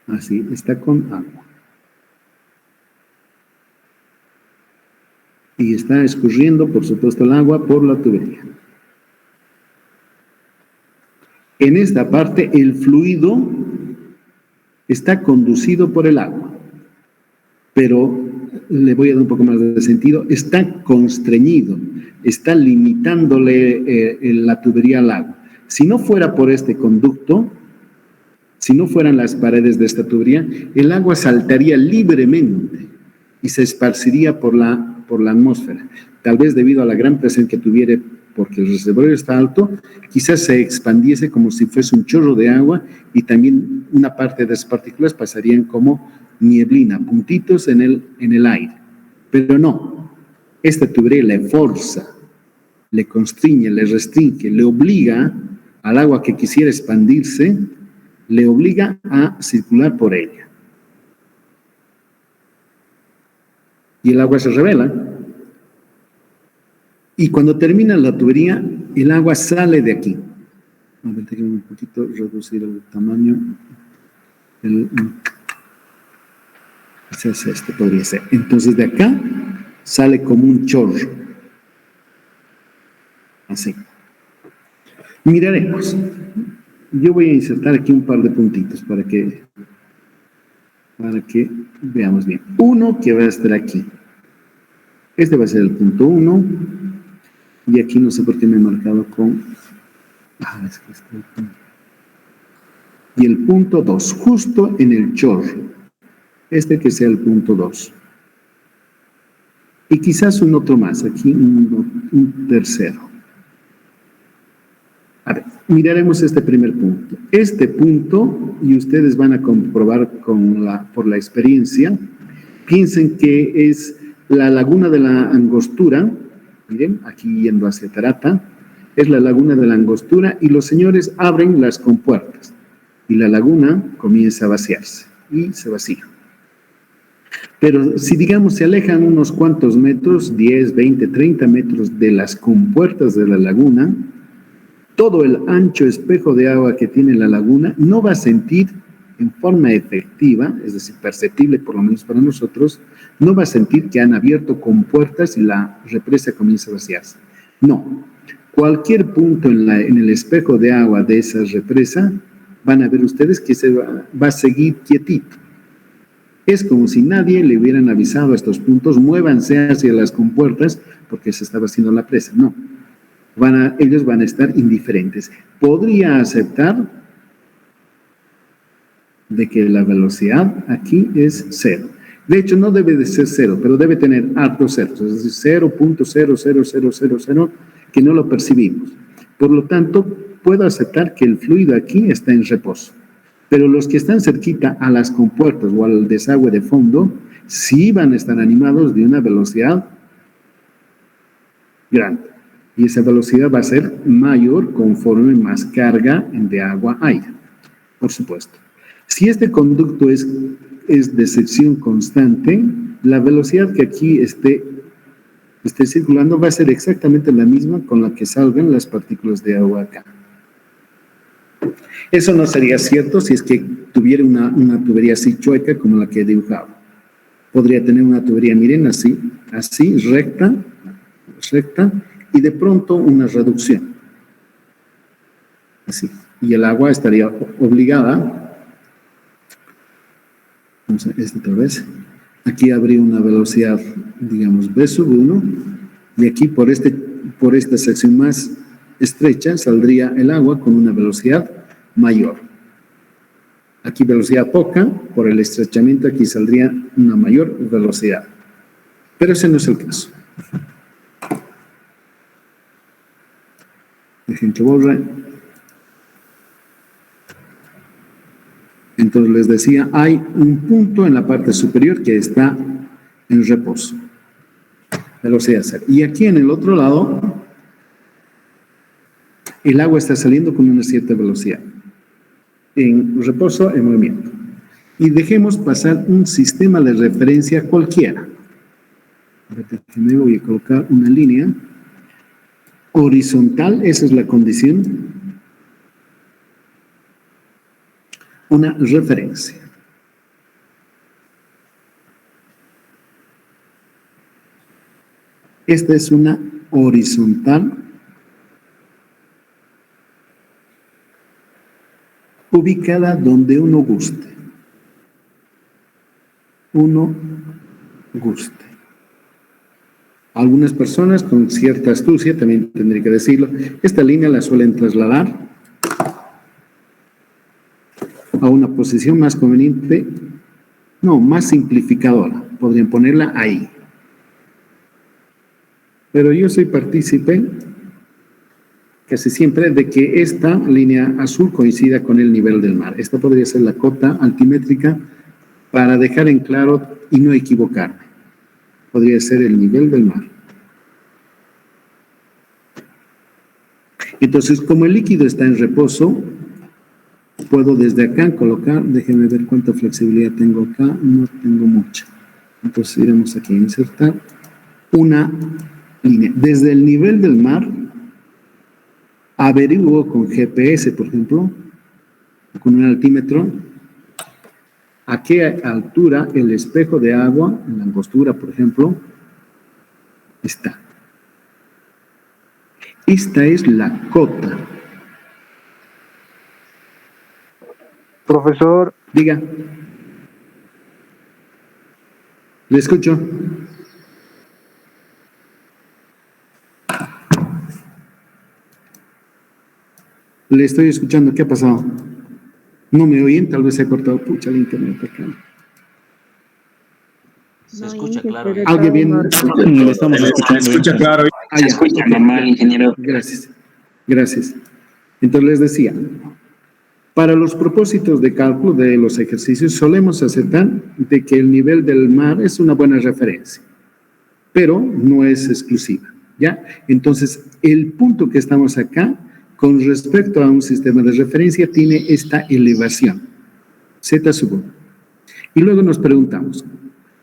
Así, está con agua. Y está escurriendo, por supuesto, el agua por la tubería. En esta parte, el fluido está conducido por el agua, pero le voy a dar un poco más de sentido, está constreñido, está limitándole la tubería al agua. Si no fuera por este conducto, si no fueran las paredes de esta tubería, el agua saltaría libremente y se esparciría por la atmósfera. Tal vez debido a la gran presión que tuviera, porque el reservorio está alto, quizás se expandiese como si fuese un chorro de agua y también una parte de esas partículas pasarían como nieblina, puntitos en el aire. Pero no, esta tubería le forza, le constriñe, le restringe, le obliga al agua que quisiera expandirse, le obliga a circular por ella. Y el agua se revela. Y cuando termina la tubería, el agua sale de aquí. A ver, déjenme un poquito reducir el tamaño. Quizás este podría ser. Entonces de acá sale como un chorro. Así. Miraremos. Yo voy a insertar aquí un par de puntitos para que veamos bien. Uno que va a estar aquí. Este va a ser el punto 1. Y aquí no sé por qué me he marcado con... es que estoy con... y el punto 2, justo en el chorro. Este que sea el punto 2. Y quizás un otro más, aquí un tercero. A ver, miraremos este primer punto. Este punto, y ustedes van a comprobar por la experiencia, piensen que es la laguna de la Angostura, miren, aquí yendo hacia Tarata, es la laguna de la Angostura y los señores abren las compuertas y la laguna comienza a vaciarse y se vacía. Pero si, digamos, se alejan unos cuantos metros, 10, 20, 30 metros de las compuertas de la laguna, todo el ancho espejo de agua que tiene la laguna no va a sentir en forma efectiva, es decir, perceptible por lo menos para nosotros, no va a sentir que han abierto compuertas y la represa comienza a vaciarse. No, cualquier punto en el espejo de agua de esa represa, van a ver ustedes que se va a seguir quietito. Es como si nadie le hubieran avisado a estos puntos, muévanse hacia las compuertas porque se estaba haciendo la presa. No, ellos van a estar indiferentes. Podría aceptar de que la velocidad aquí es 0. De hecho, no debe de ser 0, pero debe tener hartos ceros, es decir, 0.00000, que no lo percibimos. Por lo tanto, puedo aceptar que el fluido aquí está en reposo. Pero los que están cerquita a las compuertas o al desagüe de fondo, sí van a estar animados de una velocidad grande. Y esa velocidad va a ser mayor conforme más carga de agua haya, por supuesto. Si este conducto es de sección constante, la velocidad que aquí esté circulando va a ser exactamente la misma con la que salgan las partículas de agua acá. Eso no sería cierto si es que tuviera una tubería así chueca como la que he dibujado. Podría tener una tubería, miren, así, recta, y de pronto una reducción. Así. Y el agua estaría obligada, vamos a este otra vez, aquí habría una velocidad, digamos, V sub 1, y aquí por esta sección más estrecha saldría el agua con una velocidad mayor. Aquí velocidad poca, por el estrechamiento aquí saldría una mayor velocidad. Pero ese no es el caso. Dejen que borre. Entonces les decía, hay un punto en la parte superior que está en reposo. Velocidad 0. Y aquí en el otro lado, el agua está saliendo con una cierta velocidad. En reposo, en movimiento. Y dejemos pasar un sistema de referencia cualquiera. Me voy a colocar una línea horizontal, esa es la condición. Una referencia. Esta es una horizontal ubicada donde uno guste. Algunas personas con cierta astucia, también tendré que decirlo, esta línea la suelen trasladar a una posición más conveniente, no, más simplificadora. Podrían ponerla ahí. Pero yo soy partícipe casi siempre de que esta línea azul coincida con el nivel del mar. Esta podría ser la cota altimétrica para dejar en claro y no equivocarme. Podría ser el nivel del mar. Entonces, como el líquido está en reposo, puedo desde acá colocar, déjenme ver cuánta flexibilidad tengo acá, no tengo mucha. Entonces iremos aquí a insertar una línea. Desde el nivel del mar, averiguo con GPS, por ejemplo, con un altímetro, a qué altura el espejo de agua, en la angostura, por ejemplo, está. Esta es la cota. Profesor. Diga. Le escucho. Le estoy escuchando. ¿Qué ha pasado? ¿No me oyen? Tal vez se ha cortado, pucha, el internet acá. Se escucha claro. ¿Alguien bien? Le estamos escuchando. Se escucha claro. Se escucha normal, ingeniero. Gracias. Entonces les decía, para los propósitos de cálculo de los ejercicios solemos aceptar de que el nivel del mar es una buena referencia, pero no es exclusiva, ¿ya? Entonces, el punto que estamos acá, con respecto a un sistema de referencia, tiene esta elevación, Z sub 1. Y luego nos preguntamos,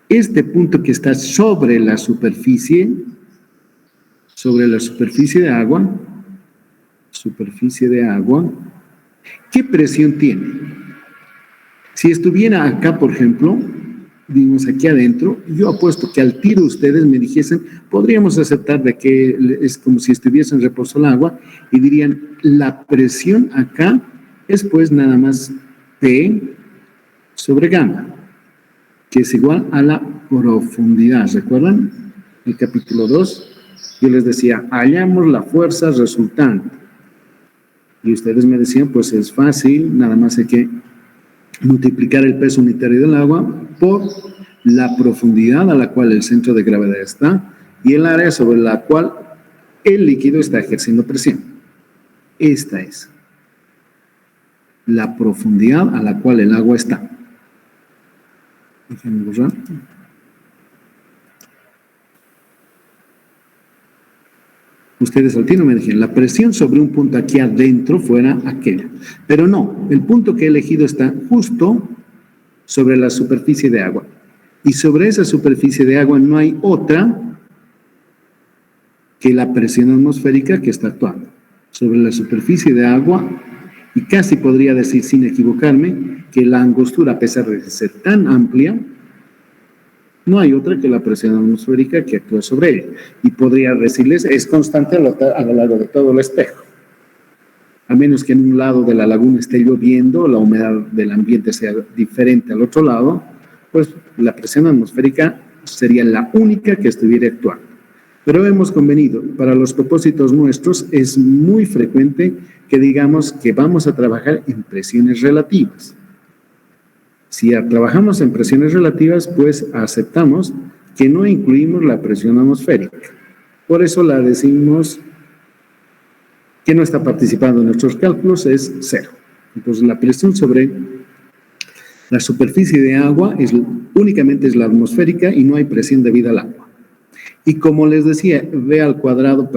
este punto que está sobre la superficie de agua, ¿qué presión tiene? Si estuviera acá, por ejemplo, digamos aquí adentro, yo apuesto que al tiro ustedes me dijesen, podríamos aceptar de que es como si estuviese en reposo el agua, y dirían, la presión acá es pues nada más P sobre gamma, que es igual a la profundidad. ¿Recuerdan? El capítulo 2, yo les decía, hallamos la fuerza resultante. Y ustedes me decían, pues es fácil, nada más hay que multiplicar el peso unitario del agua por la profundidad a la cual el centro de gravedad está y el área sobre la cual el líquido está ejerciendo presión. Esta es la profundidad a la cual el agua está. Déjenme borrar. Ustedes al tiro me dijeron, la presión sobre un punto aquí adentro fuera aquella. Pero no, el punto que he elegido está justo sobre la superficie de agua. Y sobre esa superficie de agua no hay otra que la presión atmosférica que está actuando. Sobre la superficie de agua, y casi podría decir sin equivocarme, que la angostura, a pesar de ser tan amplia, no hay otra que la presión atmosférica que actúa sobre ella. Y podría decirles, es constante a lo largo de todo el espejo. A menos que en un lado de la laguna esté lloviendo, la humedad del ambiente sea diferente al otro lado, pues la presión atmosférica sería la única que estuviera actuando. Pero hemos convenido, para los propósitos nuestros, es muy frecuente que digamos que vamos a trabajar en presiones relativas. Si trabajamos en presiones relativas, pues aceptamos que no incluimos la presión atmosférica. Por eso la decimos que no está participando en nuestros cálculos, es cero. Entonces la presión sobre la superficie de agua únicamente es la atmosférica y no hay presión debida al agua. Y como les decía, V al cuadrado,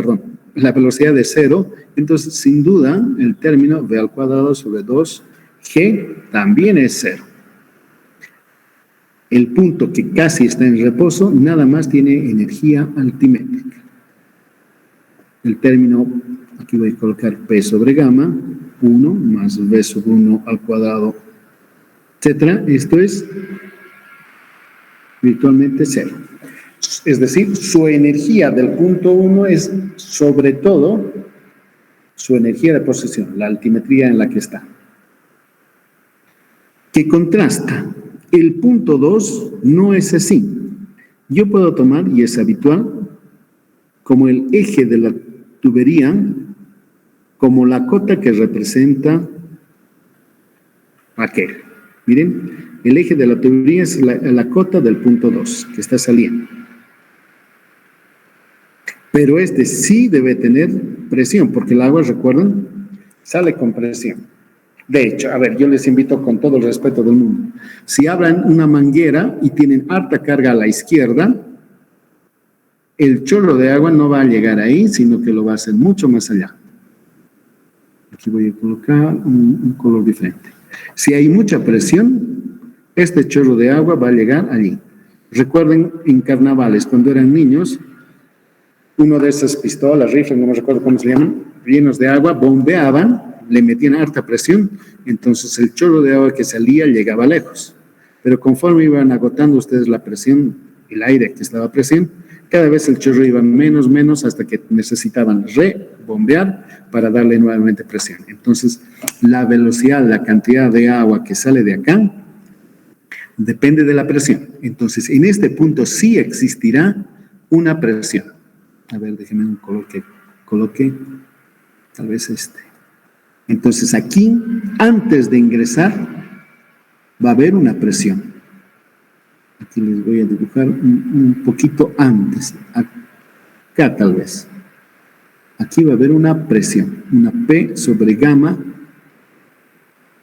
la velocidad de cero, entonces sin duda el término V al cuadrado sobre 2G también es cero. El punto que casi está en reposo nada más tiene energía altimétrica. El término, aquí voy a colocar P sobre gamma, 1 más V sobre 1 al cuadrado, etcétera. Esto es virtualmente cero. Es decir, su energía del punto 1 es sobre todo su energía de posición, la altimetría en la que está. Que contrasta. El punto 2 no es así. Yo puedo tomar, y es habitual, como el eje de la tubería, como la cota que representa aquel. Miren, el eje de la tubería es la cota del punto 2 que está saliendo. Pero este sí debe tener presión, porque el agua, recuerdan, sale con presión. De hecho, a ver, yo les invito con todo el respeto del mundo. Si abran una manguera y tienen harta carga a la izquierda, el chorro de agua no va a llegar ahí, sino que lo va a hacer mucho más allá. Aquí voy a colocar un color diferente. Si hay mucha presión, este chorro de agua va a llegar allí. Recuerden, en carnavales, cuando eran niños, uno de esas pistolas, rifles, no me recuerdo cómo se llaman, llenos de agua, bombeaban, le metían harta presión, entonces el chorro de agua que salía llegaba lejos. Pero conforme iban agotando ustedes la presión, el aire que estaba a presión, cada vez el chorro iba menos, hasta que necesitaban rebombear para darle nuevamente presión. Entonces, la velocidad, la cantidad de agua que sale de acá, depende de la presión. Entonces, en este punto sí existirá una presión. A ver, déjenme un color que coloque, tal vez este. Entonces aquí, antes de ingresar, va a haber una presión. Aquí les voy a dibujar un poquito antes, acá tal vez. Aquí va a haber una presión, una P sobre gamma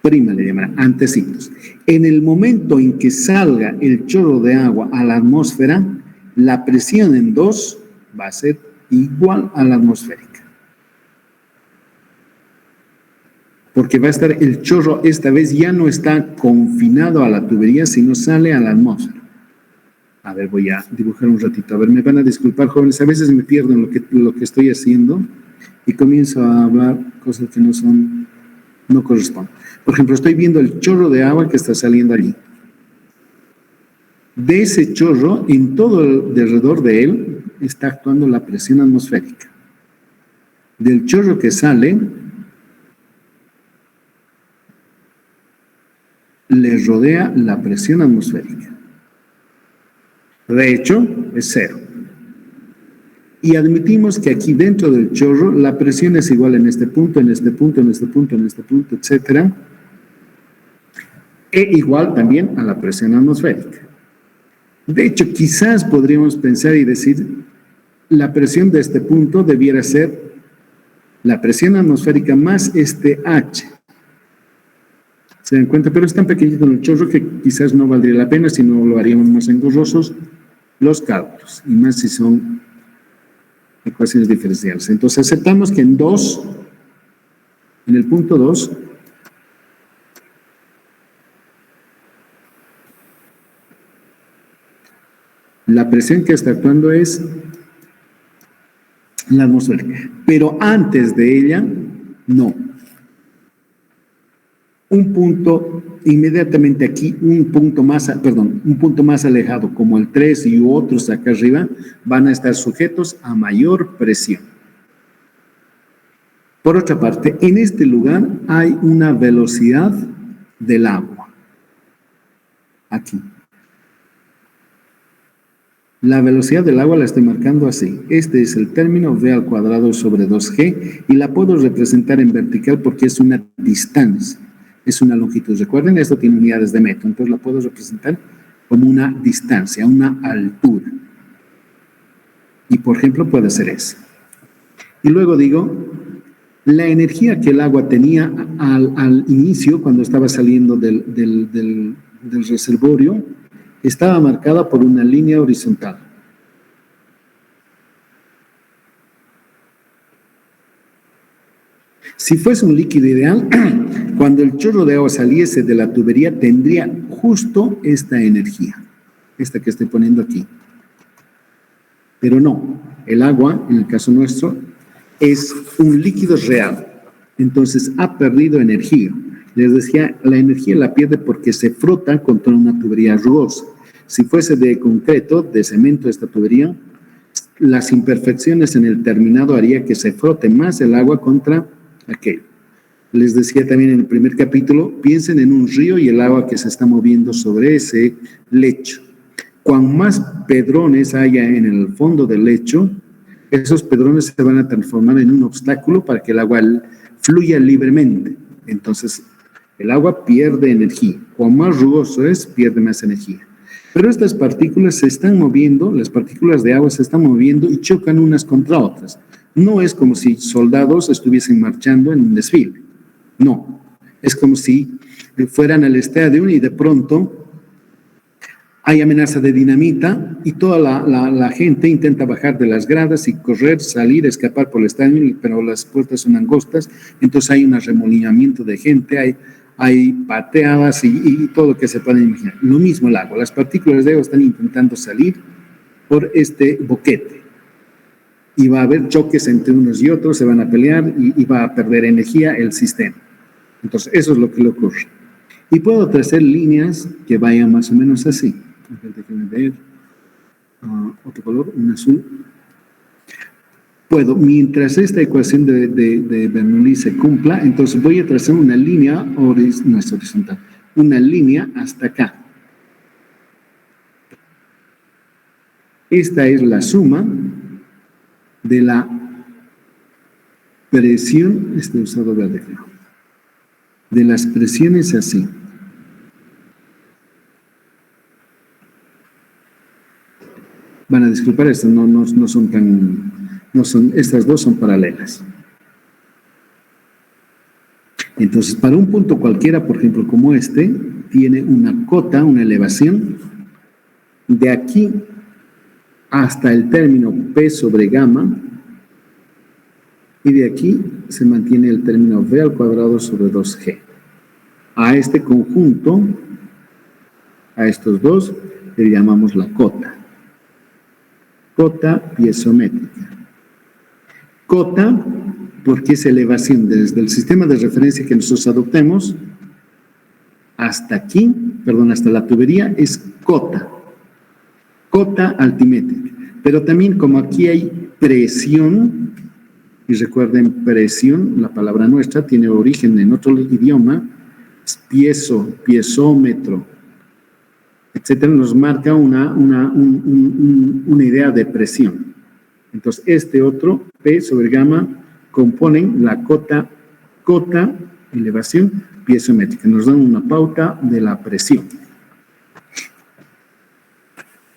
prima, le llamarán, antecitos. En el momento en que salga el chorro de agua a la atmósfera, la presión en 2 va a ser igual a la atmosférica. Porque va a estar el chorro, esta vez ya no está confinado a la tubería, sino sale a la atmósfera. A ver, voy a dibujar un ratito. A ver, me van a disculpar, jóvenes, a veces me pierdo en lo que estoy haciendo y comienzo a hablar cosas que no corresponden. Por ejemplo, estoy viendo el chorro de agua que está saliendo allí. De ese chorro, en todo alrededor de él, está actuando la presión atmosférica. Del chorro que sale, le rodea la presión atmosférica. De hecho, es 0. Y admitimos que aquí dentro del chorro la presión es igual en este punto, en este punto, en este punto, en este punto, etc. E igual también a la presión atmosférica. De hecho, quizás podríamos pensar y decir, la presión de este punto debiera ser la presión atmosférica más este H. ¿Se dan cuenta? Pero es tan pequeñito en el chorro que quizás no valdría la pena si no lo haríamos más engorrosos los cálculos, y más si son ecuaciones diferenciales. Entonces aceptamos que en el punto 2, la presión que está actuando es la atmosférica, pero antes de ella, no. Un punto inmediatamente aquí, un punto más alejado, como el 3 y otros acá arriba, van a estar sujetos a mayor presión. Por otra parte, en este lugar hay una velocidad del agua. Aquí. La velocidad del agua la estoy marcando así. Este es el término v al cuadrado sobre 2g y la puedo representar en vertical porque es una distancia. Es una longitud. Recuerden, esto tiene unidades de metro, entonces la puedo representar como una distancia, una altura. Y por ejemplo puede ser esa. Y luego digo, la energía que el agua tenía al inicio, cuando estaba saliendo del reservorio, estaba marcada por una línea horizontal. Si fuese un líquido ideal, cuando el chorro de agua saliese de la tubería, tendría justo esta energía, esta que estoy poniendo aquí. Pero no, el agua, en el caso nuestro, es un líquido real. Entonces, ha perdido energía. Les decía, la energía la pierde porque se frota contra una tubería rugosa. Si fuese de concreto, de cemento esta tubería, las imperfecciones en el terminado haría que se frote más el agua contra aquello. Les decía también en el primer capítulo, piensen en un río y el agua que se está moviendo sobre ese lecho. Cuan más pedrones haya en el fondo del lecho, esos pedrones se van a transformar en un obstáculo para que el agua fluya libremente. Entonces, el agua pierde energía. Cuan más rugoso es, pierde más energía. Pero estas partículas se están moviendo, las partículas de agua se están moviendo y chocan unas contra otras. No es como si soldados estuviesen marchando en un desfile. No. Es como si fueran al estadio y de pronto hay amenaza de dinamita y toda la gente intenta bajar de las gradas y correr, salir, escapar por el estadio, pero las puertas son angostas, entonces hay un arremolinamiento de gente, hay pateadas y todo lo que se puede imaginar. Lo mismo el agua, las partículas de agua están intentando salir por este boquete y va a haber choques entre unos y otros, se van a pelear y va a perder energía el sistema. Entonces eso es lo que le ocurre. Y puedo tracer líneas que vayan más o menos así. Déjenme ver. Otro color, un azul. Puedo, mientras esta ecuación de Bernoulli se cumpla, entonces voy a trazar una línea, no es horizontal, una línea hasta acá. Esta es la suma de la presión, usado verde creo. de las presiones así. Van a disculpar, estas no son tan, estas dos son paralelas. Entonces, para un punto cualquiera, por ejemplo, como este, tiene una cota, una elevación, de aquí hasta el término P sobre gamma, y de aquí se mantiene el término V al cuadrado sobre 2G. A este conjunto, a estos dos, le llamamos la cota. Cota piezométrica. Cota, porque es elevación desde el sistema de referencia que nosotros adoptemos hasta aquí, perdón, hasta la tubería, es cota. Cota altimétrica. Pero también como aquí hay presión, y recuerden presión, la palabra nuestra tiene origen en otro idioma, es piezómetro, etcétera, nos marca una idea de presión. Entonces, este otro, P sobre gamma, componen la cota, elevación piezométrica. Nos dan una pauta de la presión.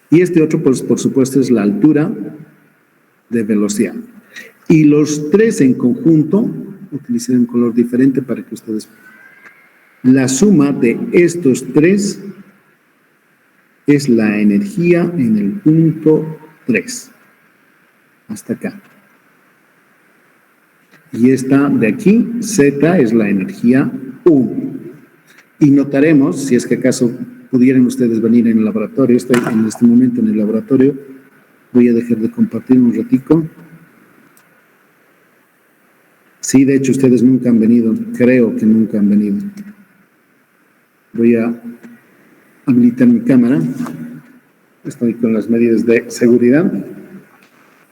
Y este otro, pues, por supuesto, es la altura de velocidad. Y los tres en conjunto, utilicé un color diferente para que ustedes... La suma de estos tres es la energía en el punto 3. Hasta acá. Y esta de aquí, Z, es la energía 1. Y notaremos, si es que acaso pudieran ustedes venir en el laboratorio, estoy en este momento en el laboratorio, voy a dejar de compartir un ratico. Sí, de hecho, ustedes nunca han venido, creo que nunca han venido. Voy a habilitar mi cámara. Estoy con las medidas de seguridad.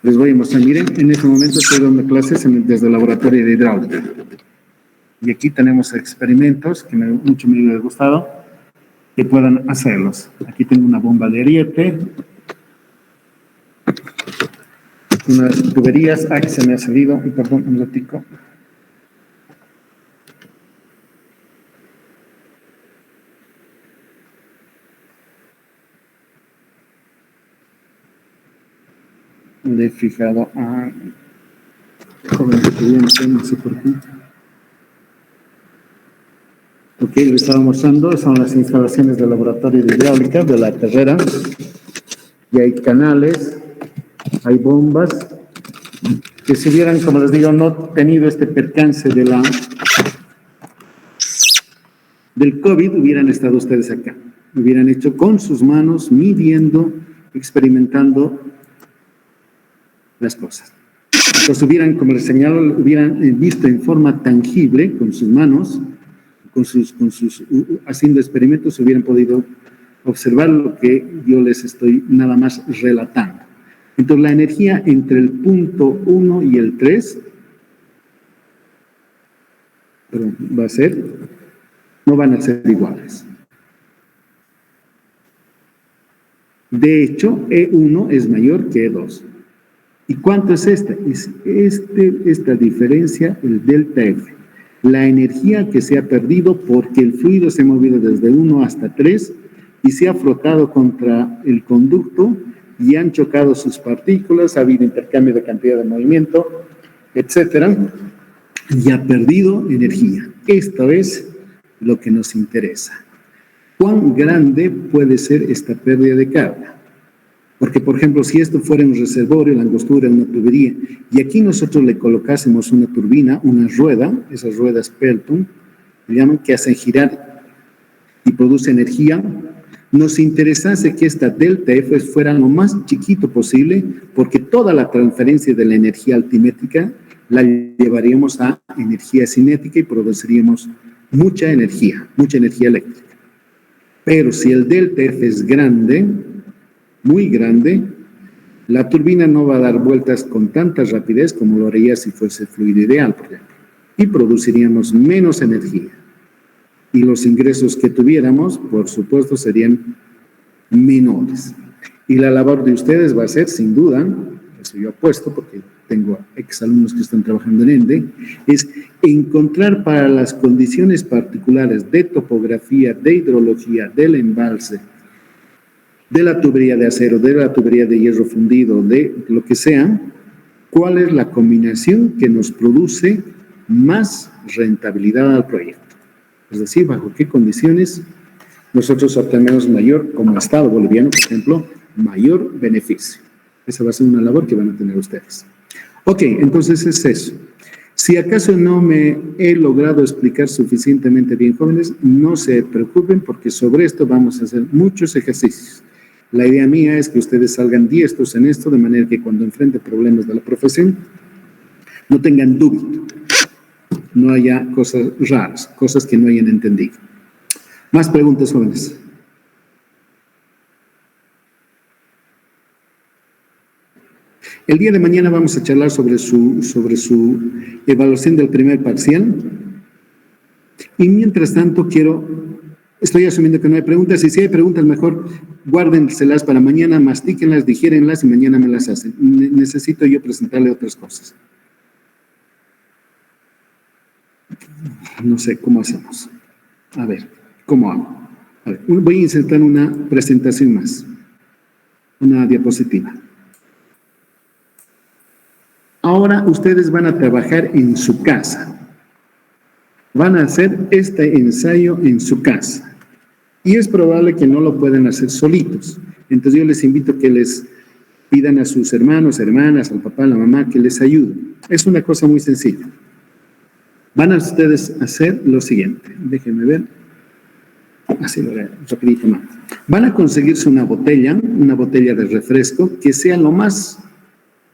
Les voy a mostrar, miren, en este momento estoy dando clases desde el laboratorio de hidráulica. Y aquí tenemos experimentos que mucho me hubiera gustado que puedan hacerlos. Aquí tengo una bomba de ariete, unas tuberías, que se me ha salido, perdón, un ratico. Le he fijado a joven estudiante, no sé por qué. Ok, lo estaba mostrando, son las instalaciones del laboratorio de hidráulica de la carrera. Y hay canales, hay bombas, que si hubieran, como les digo, no tenido este percance del COVID, hubieran estado ustedes acá. Hubieran hecho con sus manos, midiendo, experimentando las cosas. Entonces hubieran, como les señalo, hubieran visto en forma tangible, con sus manos, haciendo experimentos, hubieran podido observar lo que yo les estoy nada más relatando. Entonces la energía entre el punto 1 y el 3, no van a ser iguales. De hecho, E1 es mayor que E2. ¿Y cuánto es esta? Es esta diferencia, el delta F. La energía que se ha perdido porque el fluido se ha movido desde 1 hasta 3 y se ha frotado contra el conducto y han chocado sus partículas, ha habido intercambio de cantidad de movimiento, etcétera, y ha perdido energía. Esto es lo que nos interesa. ¿Cuán grande puede ser esta pérdida de carga? Porque, por ejemplo, si esto fuera un reservorio, la angostura, una tubería, y aquí nosotros le colocásemos una turbina, una rueda, esas ruedas Pelton, le llaman, que hacen girar y produce energía, nos interesase que esta delta F fuera lo más chiquito posible, porque toda la transferencia de la energía altimétrica la llevaríamos a energía cinética y produciríamos mucha energía eléctrica. Pero si el delta F es grande, muy grande, la turbina no va a dar vueltas con tanta rapidez como lo haría si fuese fluido ideal, por ejemplo, y produciríamos menos energía. Y los ingresos que tuviéramos, por supuesto, serían menores. Y la labor de ustedes va a ser, sin duda, eso yo apuesto, porque tengo exalumnos que están trabajando en ENDE, es encontrar para las condiciones particulares de topografía, de hidrología, del embalse, de la tubería de acero, de la tubería de hierro fundido, de lo que sea, cuál es la combinación que nos produce más rentabilidad al proyecto. Es decir, bajo qué condiciones nosotros obtenemos mayor, como Estado boliviano, por ejemplo, mayor beneficio. Esa va a ser una labor que van a tener ustedes. Ok, entonces es eso. Si acaso no me he logrado explicar suficientemente bien, jóvenes, no se preocupen porque sobre esto vamos a hacer muchos ejercicios. La idea mía es que ustedes salgan diestros en esto, de manera que cuando enfrenten problemas de la profesión, no tengan duda, no haya cosas raras, cosas que no hayan entendido. Más preguntas, jóvenes. El día de mañana vamos a charlar sobre su evaluación del primer parcial. Y mientras tanto estoy asumiendo que no hay preguntas, y si hay preguntas mejor guárdenselas para mañana, mastíquenlas, digérenlas y mañana me las hacen. Necesito yo presentarle otras cosas. No sé cómo hacemos. A ver, ¿cómo hago? A ver, voy a insertar una presentación más, una diapositiva. Ahora ustedes van a trabajar en su casa. Van a hacer este ensayo en su casa. Y es probable que no lo puedan hacer solitos. Entonces yo les invito a que les pidan a sus hermanos, hermanas, al papá, a la mamá, que les ayuden. Es una cosa muy sencilla. Van a ustedes hacer lo siguiente. Déjenme ver. Así lo haré, rapidito más. Van a conseguirse una botella de refresco, que sea lo más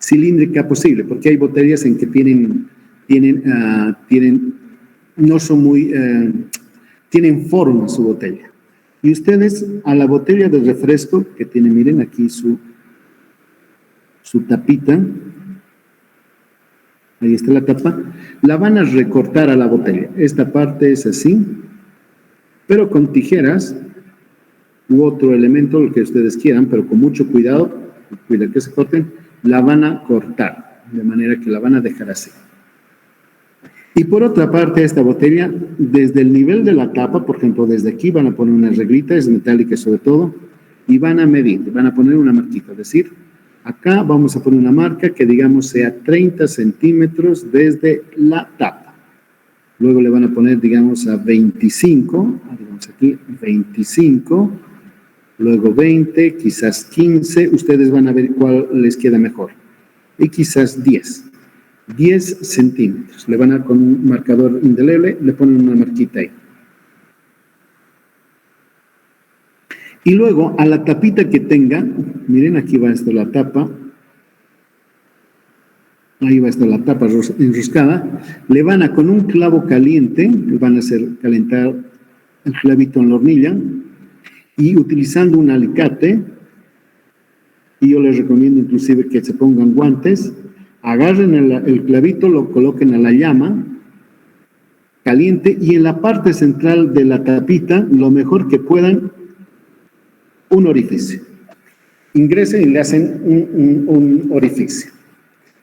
cilíndrica posible, porque hay botellas en que no son muy, tienen forma su botella. Y ustedes a la botella de refresco, que tiene, miren aquí su tapita, ahí está la tapa, la van a recortar a la botella. Esta parte es así, pero con tijeras u otro elemento, lo que ustedes quieran, pero con mucho cuidado, cuida que se corten, la van a cortar, de manera que la van a dejar así. Y por otra parte, esta botella, desde el nivel de la tapa, por ejemplo, desde aquí van a poner una reglita, es metálica sobre todo, y van a medir, van a poner una marquita, es decir, acá vamos a poner una marca que digamos sea 30 centímetros desde la tapa. Luego le van a poner, digamos, a 25, digamos aquí, 25, luego 20, quizás 15, ustedes van a ver cuál les queda mejor. Y quizás 10 centímetros. Le van a, con un marcador indeleble, le ponen una marquita ahí. Y luego, a la tapita que tenga, miren, aquí va esto la tapa, ahí va esta la tapa enroscada, le van a, con un clavo caliente, le van a hacer calentar el clavito en la hornilla, y utilizando un alicate, y yo les recomiendo inclusive que se pongan guantes, agarren el clavito, lo coloquen a la llama caliente, y en la parte central de la tapita, lo mejor que puedan, un orificio. Ingresen y le hacen un orificio.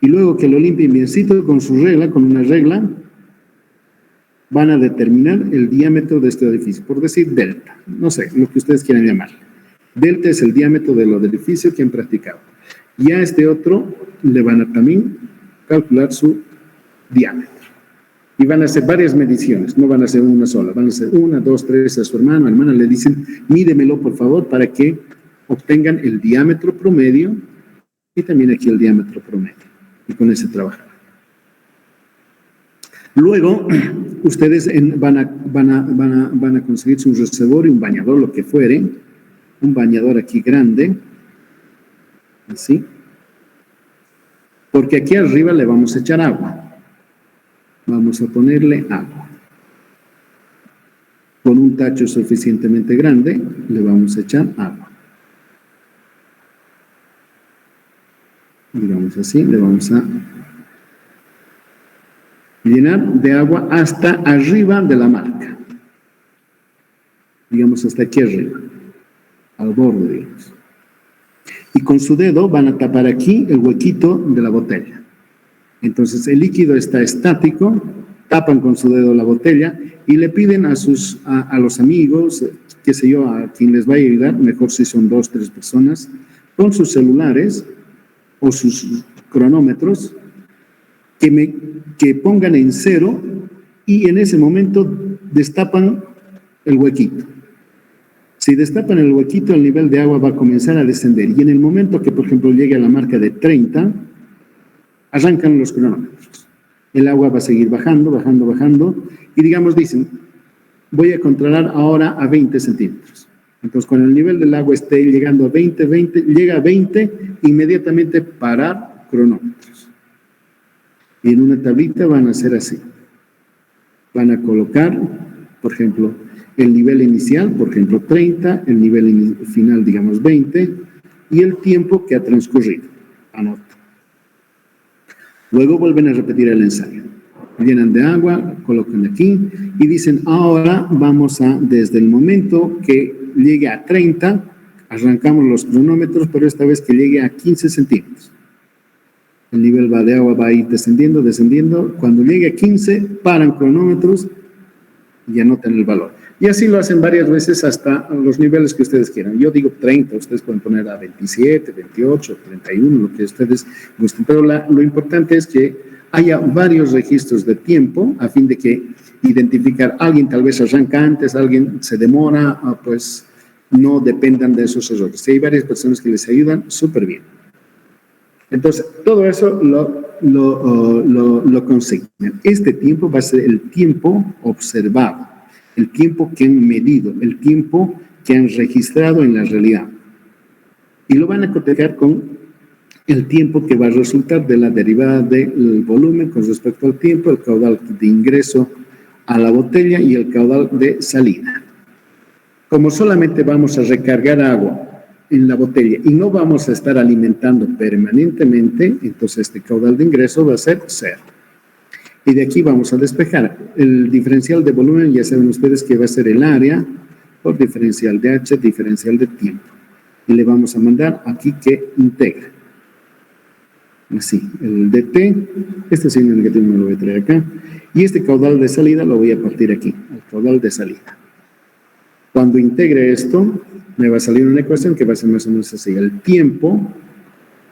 Y luego que lo limpien biencito con su regla, con una regla, van a determinar el diámetro de este orificio, por decir delta, no sé, lo que ustedes quieran llamar. Delta es el diámetro del orificio que han practicado. Y a este otro le van a también calcular su diámetro. Y van a hacer varias mediciones, no van a hacer una sola, van a hacer 1, 2, 3 a su hermana le dicen, mídemelo por favor para que obtengan el diámetro promedio y también aquí el diámetro promedio. Y con ese trabajan. Luego, ustedes van a conseguirse un reservorio, un bañador, lo que fuere, un bañador aquí grande, así, porque aquí arriba le vamos a echar agua. Vamos a ponerle agua. Con un tacho suficientemente grande, le vamos a echar agua. Digamos así, le vamos a llenar de agua hasta arriba de la marca. Digamos hasta aquí arriba, al borde, digamos. Y con su dedo van a tapar aquí el huequito de la botella. Entonces, el líquido está estático, tapan con su dedo la botella y le piden a los amigos, qué sé yo, a quien les vaya a ayudar, mejor si son 2, 3 personas, con sus celulares o sus cronómetros, que pongan en 0 y en ese momento destapan el huequito. Si destapan el huequito, el nivel de agua va a comenzar a descender. Y en el momento que, por ejemplo, llegue a la marca de 30, arrancan los cronómetros. El agua va a seguir bajando, bajando, bajando. Y digamos, dicen, voy a controlar ahora a 20 centímetros. Entonces, cuando el nivel del agua esté llegando a 20, llega a 20, inmediatamente parar cronómetros. Y en una tablita van a hacer así. Van a colocar, por ejemplo, el nivel inicial, por ejemplo, 30, el nivel final, digamos, 20, y el tiempo que ha transcurrido. Anota. Luego vuelven a repetir el ensayo. Llenan de agua, colocan aquí, y dicen, ahora vamos a, desde el momento que llegue a 30, arrancamos los cronómetros, pero esta vez que llegue a 15 centímetros. El nivel de agua va a ir descendiendo, descendiendo. Cuando llegue a 15, paran cronómetros y anotan el valor. Y así lo hacen varias veces hasta los niveles que ustedes quieran. Yo digo 30, ustedes pueden poner a 27, 28, 31, lo que ustedes gusten. Pero lo importante es que haya varios registros de tiempo a fin de que identificar alguien tal vez arranca antes, alguien se demora, pues no dependan de esos errores. Si hay varias personas que les ayudan, súper bien. Entonces, todo eso lo consignan. Este tiempo va a ser el tiempo observado, el tiempo que han medido, el tiempo que han registrado en la realidad. Y lo van a cotejar con el tiempo que va a resultar de la derivada del volumen con respecto al tiempo, el caudal de ingreso a la botella y el caudal de salida. Como solamente vamos a recargar agua en la botella y no vamos a estar alimentando permanentemente, entonces este caudal de ingreso va a ser 0. Y de aquí vamos a despejar. El diferencial de volumen, ya saben ustedes que va a ser el área por diferencial de H, diferencial de tiempo. Y le vamos a mandar aquí que integra. Así, el dt, este signo negativo me lo voy a traer acá. Y este caudal de salida lo voy a partir aquí, el caudal de salida. Cuando integre esto, me va a salir una ecuación que va a ser más o menos así. El tiempo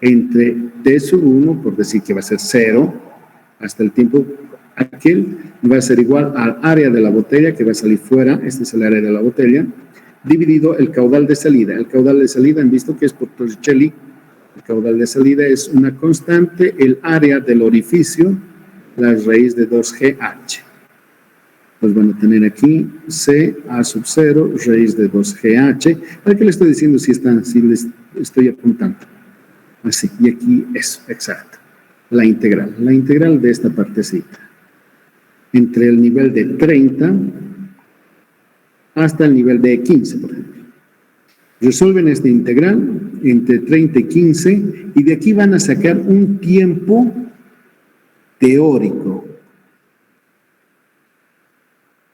entre t sub 1, por decir que va a ser 0, hasta el tiempo aquel, va a ser igual al área de la botella que va a salir fuera, este es el área de la botella, dividido el caudal de salida. El caudal de salida, han visto que es por Torricelli, el caudal de salida es una constante, el área del orificio, la raíz de 2GH. Pues van a tener aquí C a sub 0, raíz de 2GH. ¿Para qué le estoy diciendo si les estoy apuntando? Así, y aquí eso, exacto. La integral de esta partecita. Entre el nivel de 30 hasta el nivel de 15, por ejemplo. Resuelven esta integral entre 30 y 15 y de aquí van a sacar un tiempo teórico.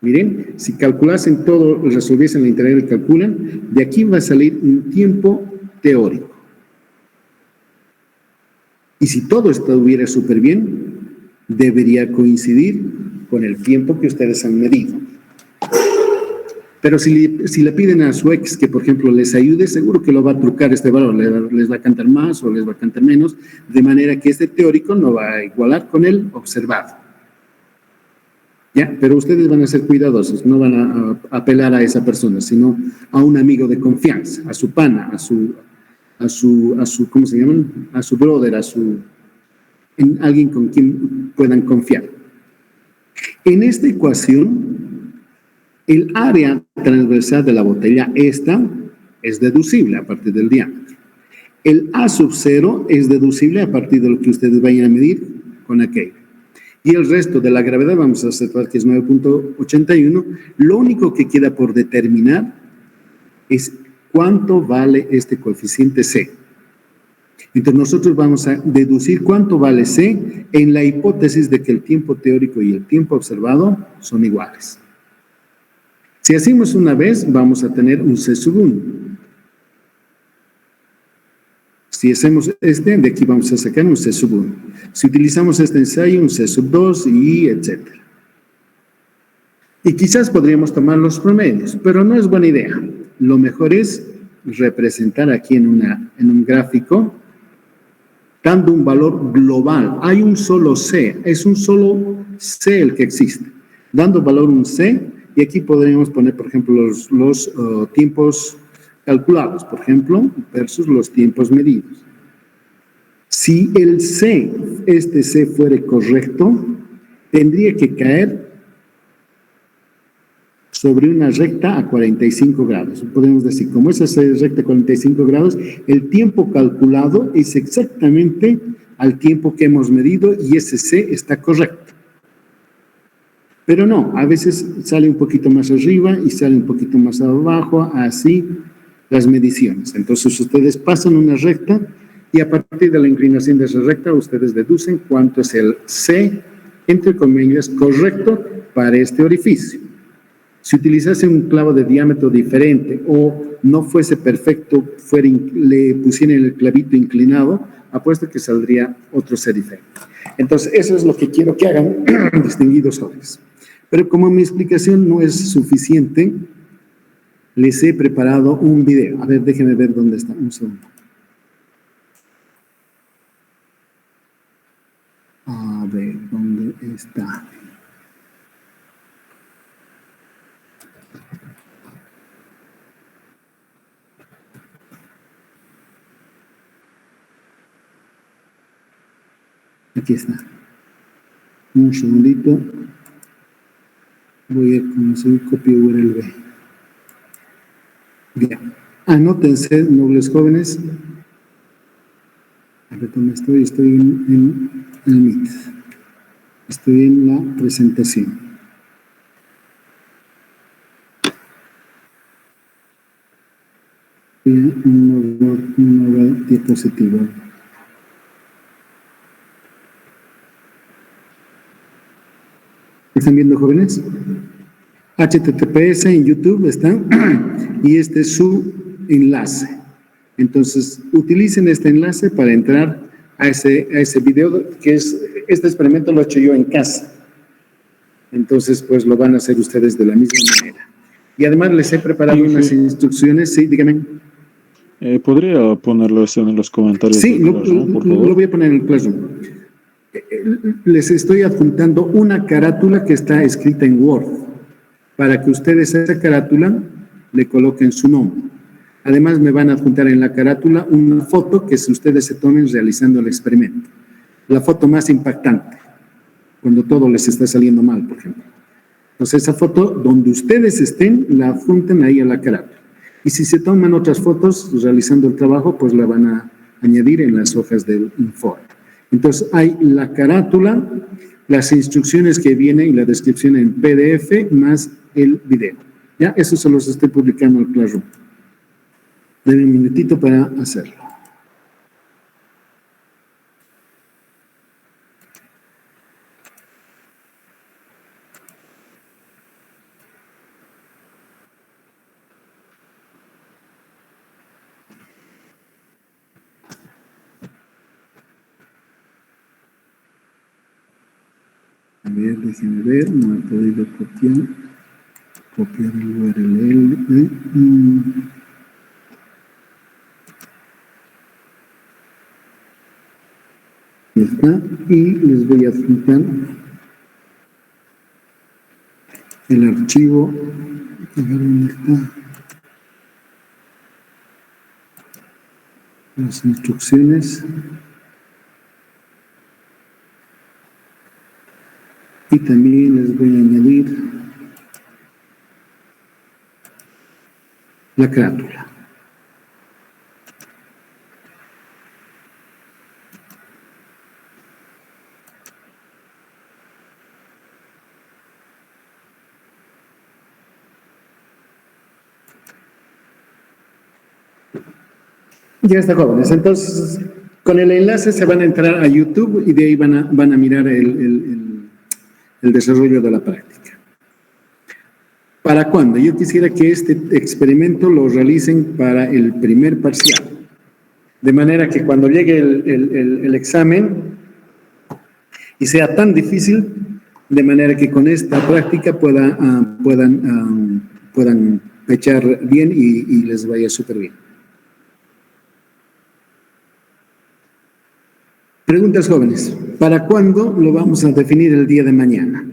Miren, si calculasen todo, resolviesen la integral y calculan, de aquí va a salir un tiempo teórico. Y si todo estuviera súper bien, debería coincidir con el tiempo que ustedes han medido. Pero si le piden a su ex que, por ejemplo, les ayude, seguro que lo va a trucar este valor, les va a cantar más o les va a cantar menos, de manera que este teórico no va a igualar con el observado. ¿Ya? Pero ustedes van a ser cuidadosos, no van a apelar a esa persona, sino a un amigo de confianza, a su pana, a su ¿cómo se llaman? A su brother, en alguien con quien puedan confiar. En esta ecuación, el área transversal de la botella, esta, es deducible a partir del diámetro. El A sub 0 es deducible a partir de lo que ustedes vayan a medir con aquello. Y el resto de la gravedad, vamos a observar que es 9.81, lo único que queda por determinar es cuánto vale este coeficiente C. Entonces nosotros vamos a deducir cuánto vale C en la hipótesis de que el tiempo teórico y el tiempo observado son iguales. Si hacemos una vez, vamos a tener un C sub 1. Si hacemos de aquí vamos a sacar un C sub 1. Si utilizamos este ensayo, un C sub 2 y etcétera. Y quizás podríamos tomar los promedios, pero no es buena idea. Lo mejor es representar aquí en un gráfico, dando un valor global. Hay un solo C, es un solo C el que existe. Dando valor un C, y aquí podríamos poner, por ejemplo, los tiempos calculados, por ejemplo, versus los tiempos medidos. Si el C, este C fuere correcto, tendría que caer sobre una recta a 45 grados. Podemos decir, como esa recta a 45 grados, el tiempo calculado es exactamente al tiempo que hemos medido y ese C está correcto. Pero no, a veces sale un poquito más arriba y sale un poquito más abajo, así las mediciones. Entonces ustedes pasan una recta y a partir de la inclinación de esa recta ustedes deducen cuánto es el C, entre comillas, correcto para este orificio. Si utilizase un clavo de diámetro diferente o no fuese perfecto, le pusieran el clavito inclinado, apuesto que saldría otro C diferente. Entonces, eso es lo que quiero que hagan, distinguidos jóvenes. Pero como mi explicación no es suficiente, les he preparado un video. A ver, déjenme ver dónde está, un segundo. A ver, ¿dónde está? Aquí está. Un segundito. Voy a conseguir copia URL. Bien. Anótense, nobles jóvenes. A ver dónde estoy. Estoy en el Meet. Estoy en la presentación. Un nuevo diapositivo. ¿Están viendo, jóvenes? HTTPS en YouTube está, y este es su enlace. Entonces, utilicen este enlace para entrar a ese video, que este experimento lo he hecho yo en casa. Entonces, pues lo van a hacer ustedes de la misma manera. Y además les he preparado unas instrucciones. Sí, dígame. ¿Podría ponerlo eso en los comentarios? Sí, lo voy a poner en el Classroom. Les estoy adjuntando una carátula que está escrita en Word, para que ustedes a esa carátula le coloquen su nombre. Además, me van a adjuntar en la carátula una foto que ustedes se tomen realizando el experimento. La foto más impactante, cuando todo les está saliendo mal, por ejemplo. Entonces, esa foto, donde ustedes estén, la adjunten ahí a la carátula. Y si se toman otras fotos realizando el trabajo, pues la van a añadir en las hojas del informe. Entonces, hay la carátula, las instrucciones que vienen y la descripción en PDF, más el video. Ya, eso se los estoy publicando en el Classroom. Denme un minutito para hacerlo. A ver, déjenme ver, no he podido copiar el URL. Ya está, y les voy a adjuntar el archivo. A ver dónde está. Las instrucciones. Y también les voy a añadir la carátula. Ya está, jóvenes. Entonces, con el enlace se van a entrar a YouTube y de ahí van a mirar el desarrollo de la práctica. ¿Para cuándo? Yo quisiera que este experimento lo realicen para el primer parcial. De manera que cuando llegue el examen y sea tan difícil, de manera que con esta práctica puedan echar bien y les vaya súper bien. Preguntas jóvenes. ¿Para cuándo lo vamos a definir el día de mañana?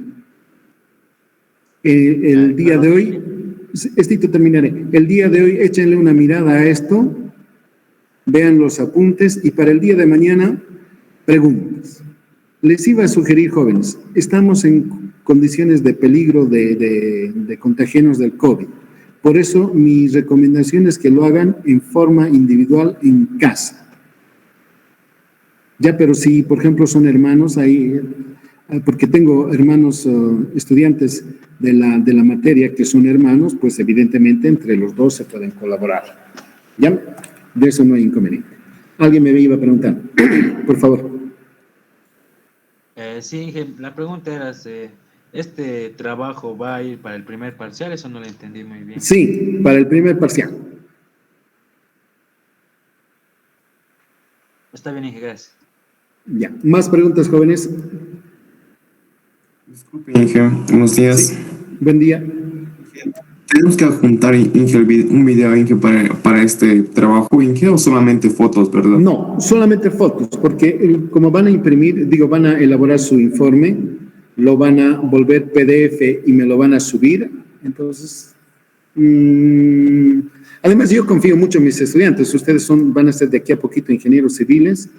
El día de hoy, terminaré. El día de hoy échenle una mirada a esto, vean los apuntes y para el día de mañana, preguntas. Les iba a sugerir, jóvenes, estamos en condiciones de peligro de contagiarnos del COVID. Por eso, mi recomendación es que lo hagan en forma individual en casa. Ya, pero si, por ejemplo, son hermanos, ahí, porque tengo hermanos estudiantes de la materia que son hermanos, pues evidentemente entre los dos se pueden colaborar. ¿Ya? De eso no hay inconveniente. Alguien me iba a preguntar. Por favor. Sí, Inge, la pregunta era, ¿este trabajo va a ir para el primer parcial? Eso no lo entendí muy bien. Sí, para el primer parcial. Está bien, Inge, gracias. Ya. ¿Más preguntas, jóvenes? Disculpe, Inge. Buenos días. Sí. Buen día. ¿Tenemos que adjuntar, Inge, un video, Inge, para este trabajo, Inge, o solamente fotos, verdad? No, solamente fotos, porque como van a imprimir, van a elaborar su informe, lo van a volver PDF y me lo van a subir, entonces, además yo confío mucho en mis estudiantes, ustedes van a ser de aquí a poquito ingenieros civiles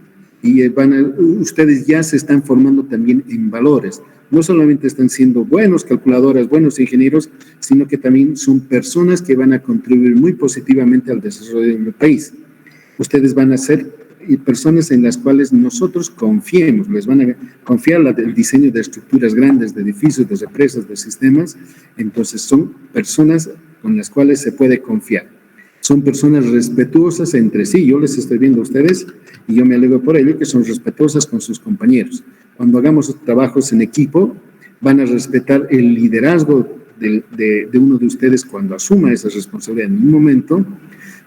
y ustedes ya se están formando también en valores. No solamente están siendo buenos calculadoras, buenos ingenieros, sino que también son personas que van a contribuir muy positivamente al desarrollo del país. Ustedes van a ser personas en las cuales nosotros confiemos, les van a confiar el diseño de estructuras grandes, de edificios, de represas, de sistemas, entonces son personas con las cuales se puede confiar. Son personas respetuosas entre sí, yo les estoy viendo a ustedes y yo me alegro por ello que son respetuosas con sus compañeros. Cuando hagamos trabajos en equipo, van a respetar el liderazgo de uno de ustedes cuando asuma esa responsabilidad en un momento,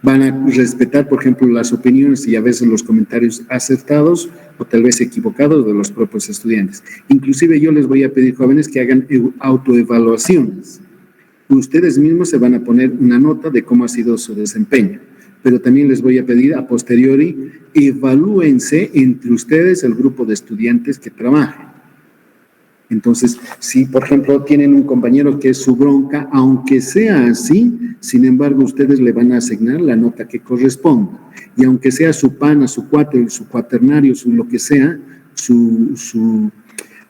van a respetar, por ejemplo, las opiniones y a veces los comentarios acertados o tal vez equivocados de los propios estudiantes. Inclusive yo les voy a pedir, jóvenes, que hagan autoevaluaciones. Ustedes mismos se van a poner una nota de cómo ha sido su desempeño, pero también les voy a pedir a posteriori, evalúense entre ustedes el grupo de estudiantes que trabajen. Entonces, si por ejemplo tienen un compañero que es su bronca, aunque sea así, sin embargo ustedes le van a asignar la nota que corresponda. Y aunque sea su pana, su cuate, su cuaternario, su lo que sea,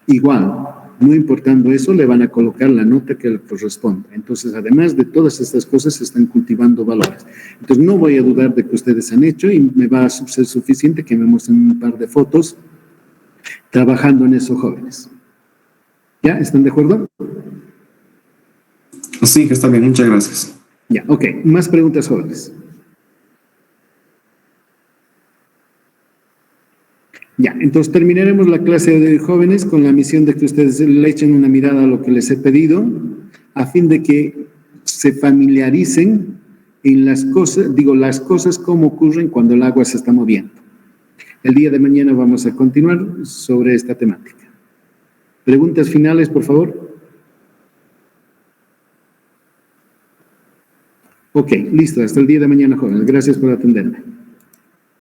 igual, no importando eso, le van a colocar la nota que le corresponda. Entonces, además de todas estas cosas, se están cultivando valores. Entonces, no voy a dudar de que ustedes han hecho y me va a ser suficiente que me muestren un par de fotos trabajando en eso, jóvenes. ¿Ya? ¿Están de acuerdo? Sí, que está bien. Muchas gracias. Ya, ok. Más preguntas, jóvenes. Ya, entonces terminaremos la clase de jóvenes con la misión de que ustedes le echen una mirada a lo que les he pedido, a fin de que se familiaricen en las cosas cómo ocurren cuando el agua se está moviendo. El día de mañana vamos a continuar sobre esta temática. ¿Preguntas finales, por favor? Ok, listo. Hasta el día de mañana, jóvenes. Gracias por atenderme.